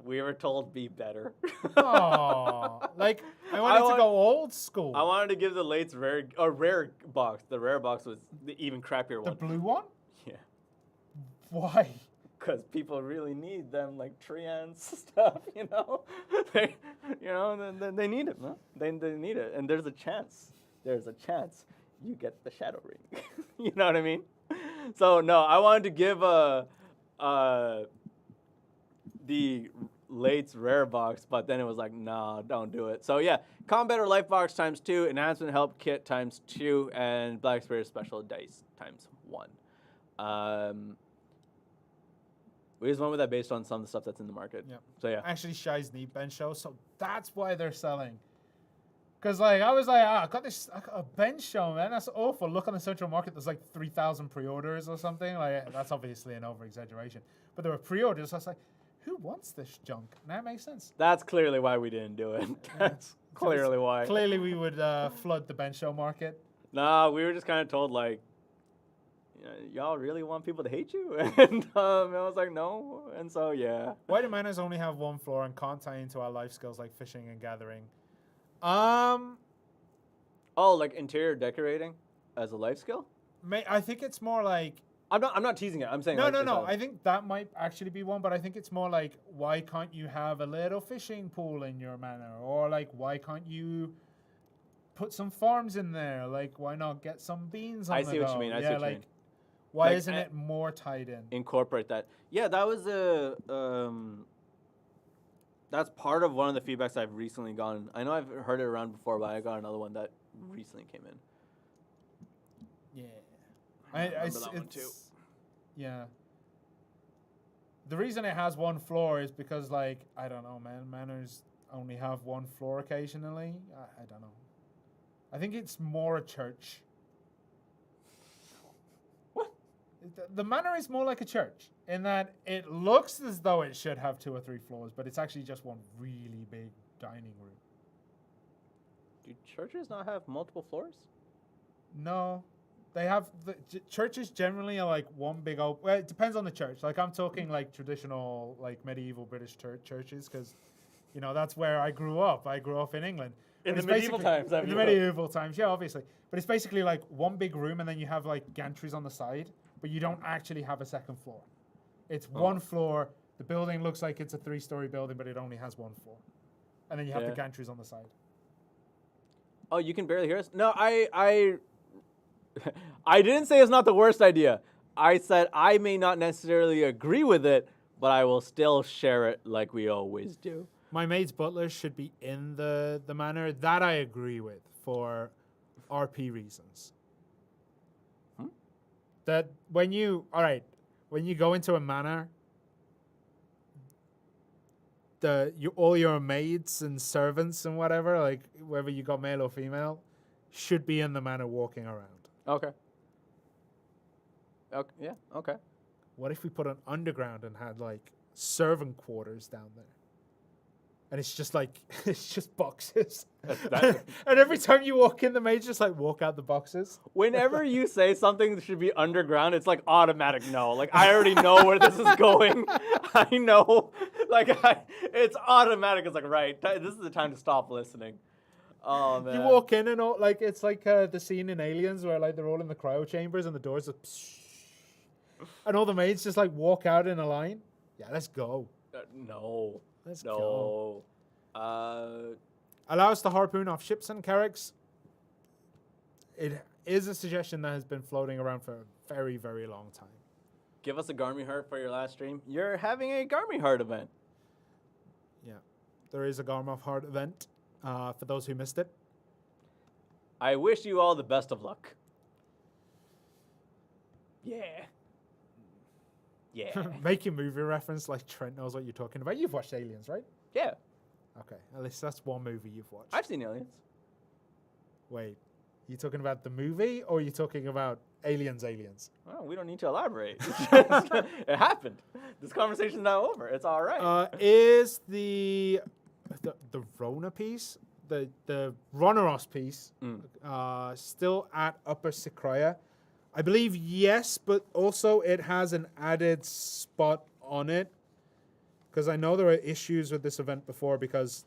We were told be better.
Oh, like I wanted to go old school.
I wanted to give the lates rare box. The rare box was the even crappier one.
The blue one?
Yeah.
Why?
Because people really need them, like Trian's stuff, you know. They need it, man. They need it, and there's a chance. You get the Shadow Ring. You know what I mean? So no, I wanted to give the Late's rare box, but then it was like, no, don't do it. So yeah, combat or life box times 2, enhancement help kit times 2, and Black Spirit special dice times 1. We just went with that based on some of the stuff that's in the market.
Yep.
So yeah.
Actually, Shai's need bench show, so that's why they're selling. Because like I was like, I got a bench show, man. That's awful. Look on the central market. There's like 3,000 pre-orders or something. Like that's obviously an over-exaggeration, but there were pre-orders. So I was like, who wants this junk? And that makes sense.
That's clearly why we didn't do it. That's clearly why.
Clearly, we would flood the bench show market.
Nah, we were just kind of told like, y'all really want people to hate you? And I was like, no. And so, yeah.
Why do manors only have one floor and can't tie into our life skills like fishing and gathering?
Oh, like interior decorating as a life skill?
I think it's more like...
I'm not teasing it. I'm saying
No. I think that might actually be one, but I think it's more like, why can't you have a little fishing pool in your manor? Or like, why can't you put some farms in there? Like, why not get some beans on the go?
I see what you mean. I see what you mean.
Why isn't it more tied in?
Incorporate that. Yeah, that was that's part of one of the feedbacks I've recently gotten. I know I've heard it around before, but I got another one that recently came in.
Yeah.
I remember that one too.
Yeah. The reason it has one floor is because, like, I don't know, man. Manors only have one floor occasionally. I don't know. I think it's more a church.
What?
The manor is more like a church in that it looks as though it should have 2 or 3 floors, but it's actually just one really big dining room.
Do churches not have multiple floors?
No. They have churches generally are like one big old. Well, it depends on the church. Like I'm talking like traditional, like medieval British churches, because, you know, that's where I grew up. I grew up in England.
In the medieval times.
In the medieval times, yeah, obviously. But it's basically like one big room, and then you have like gantries on the side, but you don't actually have a second floor. It's one floor. The building looks like it's a 3-story building, but it only has one floor, and then you have the gantries on the side.
Oh, you can barely hear us? No, I didn't say it's not the worst idea. I said I may not necessarily agree with it, but I will still share it like we always do.
My maid's butlers should be in the manor. That I agree with for RP reasons. That when you go into a manor, all your maids and servants and whatever, like whether you got male or female, should be in the manor walking around.
Okay. Yeah, okay.
What if we put an underground and had like servant quarters down there? And it's just like, it's just boxes. And every time you walk in, the maids just like walk out the boxes.
Whenever you say something should be underground, it's like automatic no. Like I already know where this is going. I know. Like it's automatic. It's like, right, this is the time to stop listening. Oh, man.
You walk in and all, like it's like the scene in Aliens where like they're all in the cryo chambers and the doors are and all the maids just like walk out in a line. Yeah, let's go.
No.
Let's go.
Go.
Allow us to harpoon off ships and carracks. It is a suggestion that has been floating around for a very, very long time.
Give us a Garmy Heart for your last stream. You're having a Garmy Heart event.
Yeah. There is a Garmoff Heart event for those who missed it.
I wish you all the best of luck. Yeah. Yeah.
Make your movie reference like Trent knows what you're talking about. You've watched Aliens, right?
Yeah.
Okay, at least that's one movie you've watched.
I've seen Aliens.
Wait, you talking about the movie or are you talking about Aliens?
Well, we don't need to elaborate. It happened. This conversation's now over. It's all right.
Is the Rona piece, the Rhonoros piece, still at Upper Sikraya? I believe yes, but also it has an added spot on it. Because I know there are issues with this event before because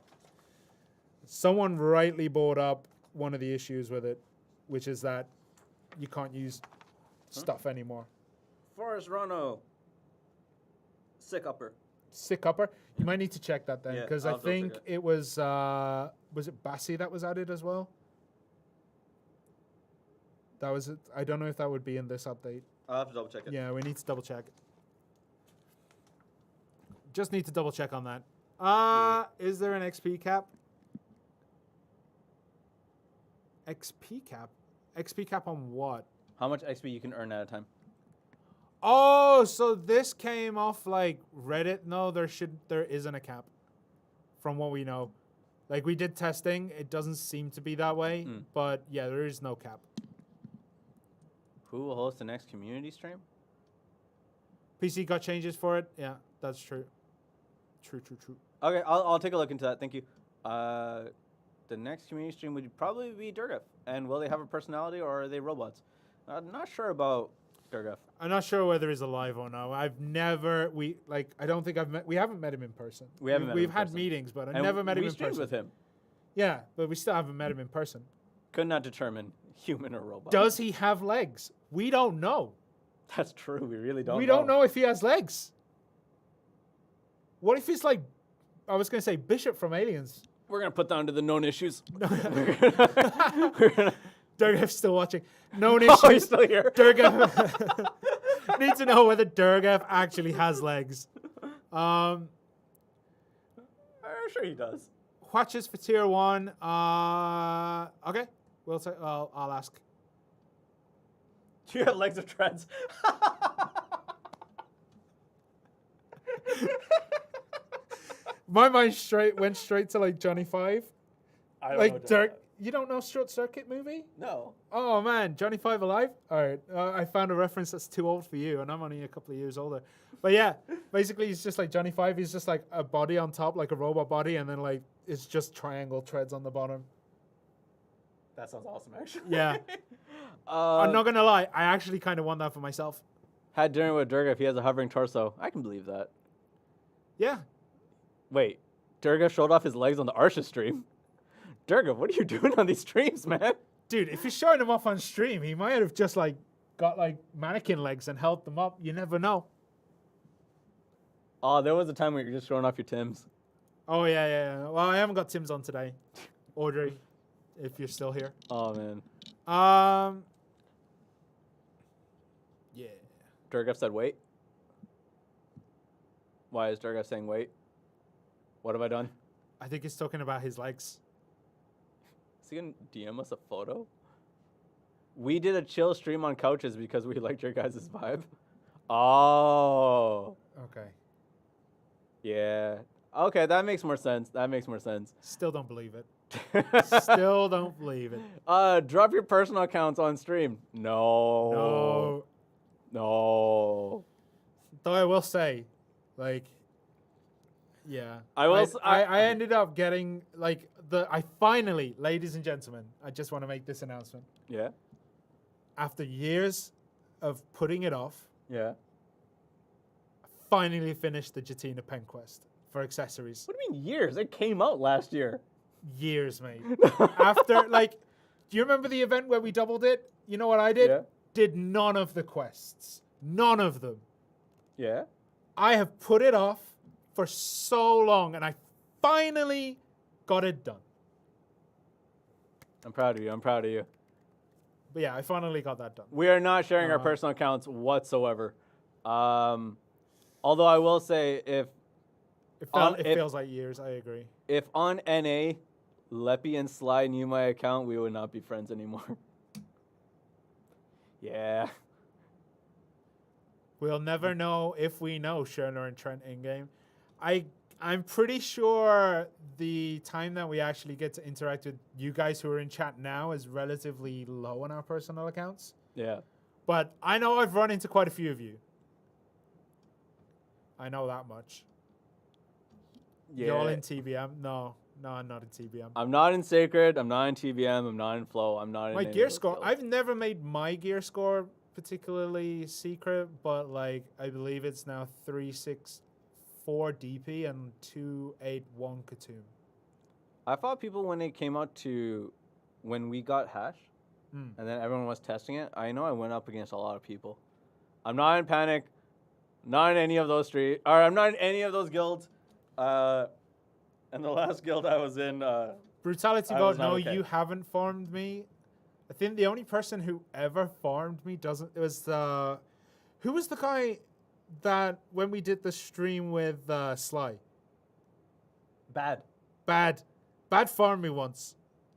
someone rightly brought up one of the issues with it, which is that you can't use stuff anymore.
Forest Rono. Sick upper.
Sick upper? You might need to check that then,
Yeah,
because I think it was it Bassi that was added as well? That was it. I don't know if that would be in this update.
I'll have to double check it.
Yeah, we need to double check. Just need to double check on that. Is there an XP cap? XP cap? XP cap on what?
How much XP you can earn at a time?
Oh, so this came off like Reddit. No, there isn't a cap, from what we know. Like we did testing, it doesn't seem to be that way. But yeah, there is no cap.
Who will host the next community stream?
PC got changes for it. Yeah, that's true. True.
Okay, I'll take a look into that. Thank you. The next community stream would probably be Durgaf. And will they have a personality or are they robots? I'm not sure about Durgaf.
I'm not sure whether he's alive or not. I don't think we haven't met him in person. We've had meetings, but I never met him in person.
We streamed with him.
Yeah, but we still haven't met him in person.
Could not determine human or robot.
Does he have legs? We don't know.
That's true. We really don't know.
We don't know if he has legs. What if he's like, I was going to say Bishop from Aliens.
We're going to put down to the known issues.
Durgaf's still watching. Known issues.
Oh, he's still here.
Durgaf. Need to know whether Durgaf actually has legs.
I'm sure he does.
Watches for tier 1. Okay. I'll ask.
You got legs of treads.
My mind went straight to like Johnny Five.
I don't
like
know.
Dirk. You don't know Short Circuit movie?
No.
Oh man, Johnny Five alive? All right, I found a reference that's too old for you, and I'm only a couple of years older. But yeah, basically he's just like Johnny Five. He's just like a body on top, like a robot body, and then like it's just triangle treads on the bottom.
That sounds awesome, actually.
Yeah. I'm not gonna lie, I actually kind of want that for myself.
Had dinner with Durgaf. He has a hovering torso. I can believe that.
Yeah.
Wait, Durgaf showed off his legs on the Arsha stream. Durgaf, what are you doing on these streams, man?
Dude, if he's showing them off on stream, he might have just like got like mannequin legs and held them up. You never know.
Oh, there was a time where you were just showing off your Tims.
Oh yeah. Well, I haven't got Tim's on today. Audrey, if you're still here.
Oh man.
Yeah.
Durgaf said wait. Why is Durgaf saying wait? What have I done?
I think he's talking about his legs.
Is he gonna DM us a photo? We did a chill stream on couches because we liked your guys' vibe. Oh.
Okay.
Yeah. Okay, that makes more sense.
Still don't believe it. Still don't believe it.
Drop your personal accounts on stream. No.
Though I will say, like, yeah.
I
ended up getting like I finally, ladies and gentlemen, I just want to make this announcement.
Yeah.
After years of putting it off,
Yeah.
I finally finished the Jatina Pen Quest for accessories.
What do you mean years? It came out last year.
Years, mate. After like, do you remember the event where we doubled it? You know what I did?
Yeah.
Did none of the quests. None of them.
Yeah.
I have put it off for so long, and I finally got it done.
I'm proud of you.
But yeah, I finally got that done.
We are not sharing our personal accounts whatsoever. Although I will say
It feels like years, I agree.
if on NA, Leppy and Sly knew my account, we would not be friends anymore. Yeah.
We'll never know if we know Shirna and Trent in-game. I'm pretty sure the time that we actually get to interact with you guys who are in chat now is relatively low on our personal accounts.
Yeah.
But I know I've run into quite a few of you. I know that much.
Yeah.
You're all in TBM? No, I'm not in TBM.
I'm not in Sacred. I'm not in TBM. I'm not in Flow. I'm not in
My
any
gear
of those
score,
guilds.
I've never made my gear score particularly secret, but like I believe it's now 364 DP and 281 Katoon.
I thought people when it came out to when we got Hash and then everyone was testing it, I know I went up against a lot of people. I'm not in Panic, not in any of those I'm not in any of those guilds. And the last guild I was in
Brutality
I
Boat,
was not
no,
okay.
you haven't farmed me. I think the only person who ever farmed me who was the guy that when we did the stream with Sly? Bad farmed me once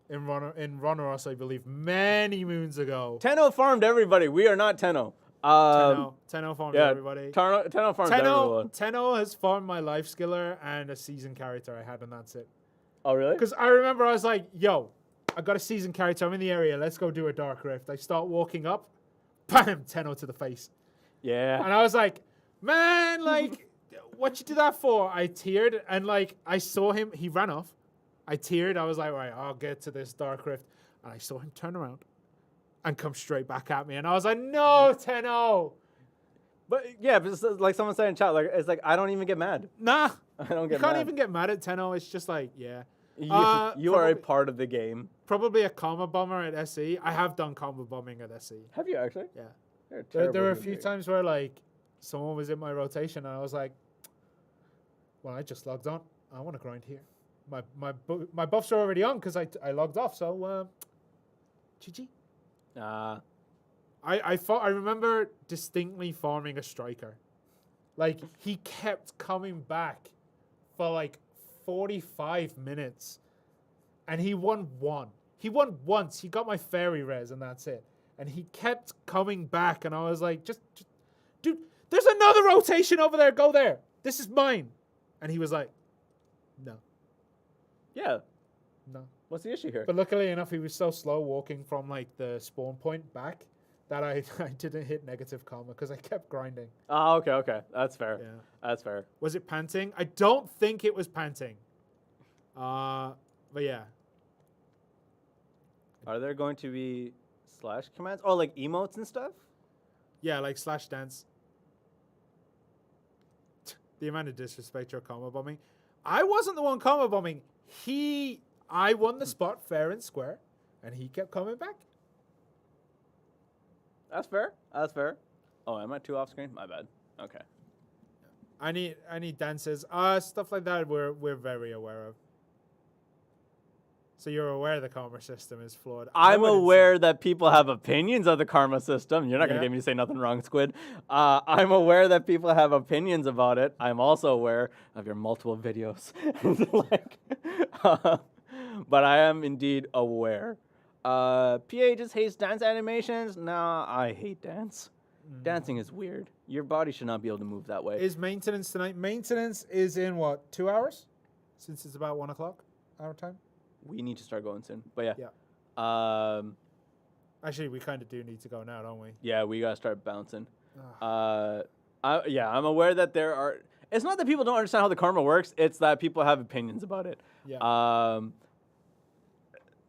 in Ronaros, I believe, many moons ago.
Tenno farmed everybody. We are not Tenno.
Tenno farms
Yeah,
everybody.
Tenno farms everyone.
Tenno has farmed my life skiller and a season character I had, and that's it.
Oh, really?
Because I remember I was like, yo, I got a season character. I'm in the area. Let's go do a Dark Rift. I start walking up. Bam! Tenno to the face.
Yeah.
And I was like, man, like, what you do that for? I teared, and like, I saw him. He ran off. I teared. I was like, right, I'll get to this Dark Rift. And I saw him turn around and come straight back at me. And I was like, no, Tenno.
But yeah, but it's like someone said in chat, like it's like I don't even get mad.
Nah.
I don't
You
get
can't
mad.
even get mad at Tenno. It's just like, yeah.
You are a part of the game.
Probably a combo bomber at SE. I have done combo bombing at SE.
Have you actually?
Yeah.
There
There were a few times where like someone was in my rotation and I was like, well, I just logged on. I want to grind here. My buffs are already on because I logged off. So GG. I remember distinctly farming a striker. Like he kept coming back for like 45 minutes, and he won one. He won once. He got my fairy res, and that's it. And he kept coming back, and I was like, just dude, there's another rotation over there. Go there. This is mine. And he was like, no.
Yeah.
No.
What's the issue here?
But luckily enough, he was so slow walking from like the spawn point back that I didn't hit negative karma because I kept grinding.
Oh, okay. That's fair.
Yeah.
That's fair.
Was it panting? I don't think it was panting. But yeah.
Are there going to be slash commands? Oh, like emotes and stuff?
Yeah, like slash dance. The amount of disrespect you're combo bombing. I wasn't the one combo bombing. I won the spot fair and square, and he kept coming back.
That's fair. That's fair. Oh, am I too off screen? My bad. Okay.
I need dances. Stuff like that we're very aware of. So you're aware the karma system is flawed.
I'm aware that people have opinions of the karma system. You're not going
Yeah.
to get me to say nothing wrong, Squid. I'm aware that people have opinions about it. I'm also aware of your multiple videos. But I am indeed aware. PA just hates dance animations. Nah, I hate dance. Dancing is weird. Your body should not be able to move that way.
Is maintenance tonight? Maintenance is in what, 2 hours? Since it's about 1 o'clock our time.
We need to start going soon. But yeah.
Yeah. Actually, we kind of do need to go now, don't we?
Yeah, we gotta start bouncing. I'm aware that there are. It's not that people don't understand how the karma works. It's that people have opinions about it.
Yeah.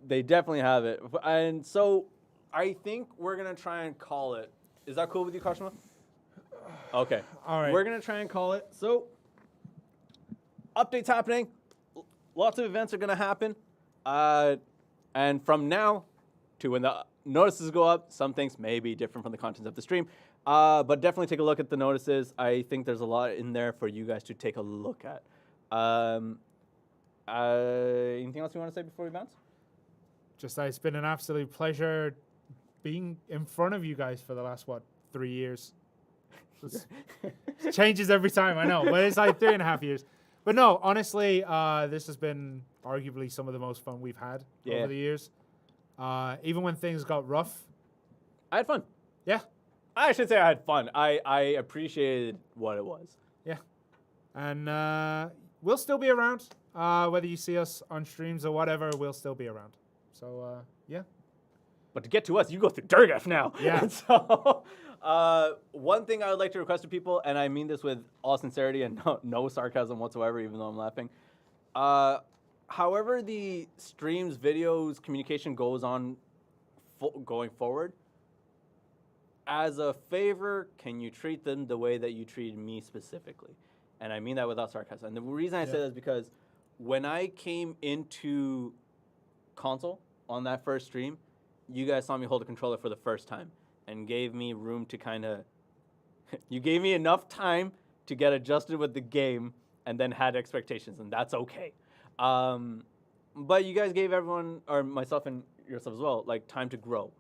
They definitely have it, and so I think we're gonna try and call it. Is that cool with you, Kashima? Okay.
All right.
We're gonna try and call it. So, updates happening. Lots of events are gonna happen, and from now to when the notices go up, some things may be different from the contents of the stream. But definitely take a look at the notices. I think there's a lot in there for you guys to take a look at. Anything else you want to say before we bounce?
Just that it's been an absolute pleasure being in front of you guys for the last, 3 years? It changes every time, I know, but it's like 3.5 years. But no, honestly, this has been arguably some of the most fun we've had over the years. Even when things got rough.
I had fun.
Yeah.
I should say I had fun. I appreciated what it was.
Yeah. And we'll still be around. Whether you see us on streams or whatever, we'll still be around. So, yeah.
But to get to us, you go through Durgaf now.
Yeah.
So, one thing I would like to request to people, and I mean this with all sincerity and no sarcasm whatsoever, even though I'm laughing. However the streams, videos, communication goes on going forward, as a favor, can you treat them the way that you treated me specifically? And I mean that without sarcasm. And the reason I say that is because when I came into console on that first stream, you guys saw me hold a controller for the first time and gave me room to kind of... you gave me enough time to get adjusted with the game and then had expectations, and that's okay. But you guys gave everyone, or myself and yourself as well, like time to grow.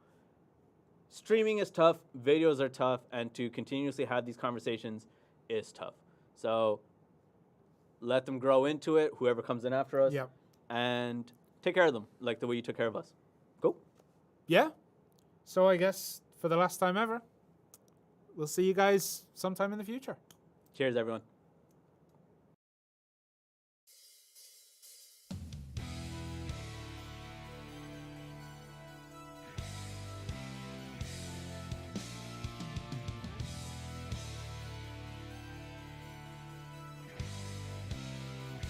Streaming is tough, videos are tough, and to continuously have these conversations is tough. So let them grow into it, whoever comes in after us, and take care of them like the way you took care of us. Go.
Yeah. So I guess for the last time ever, we'll see you guys sometime in the future.
Cheers, everyone.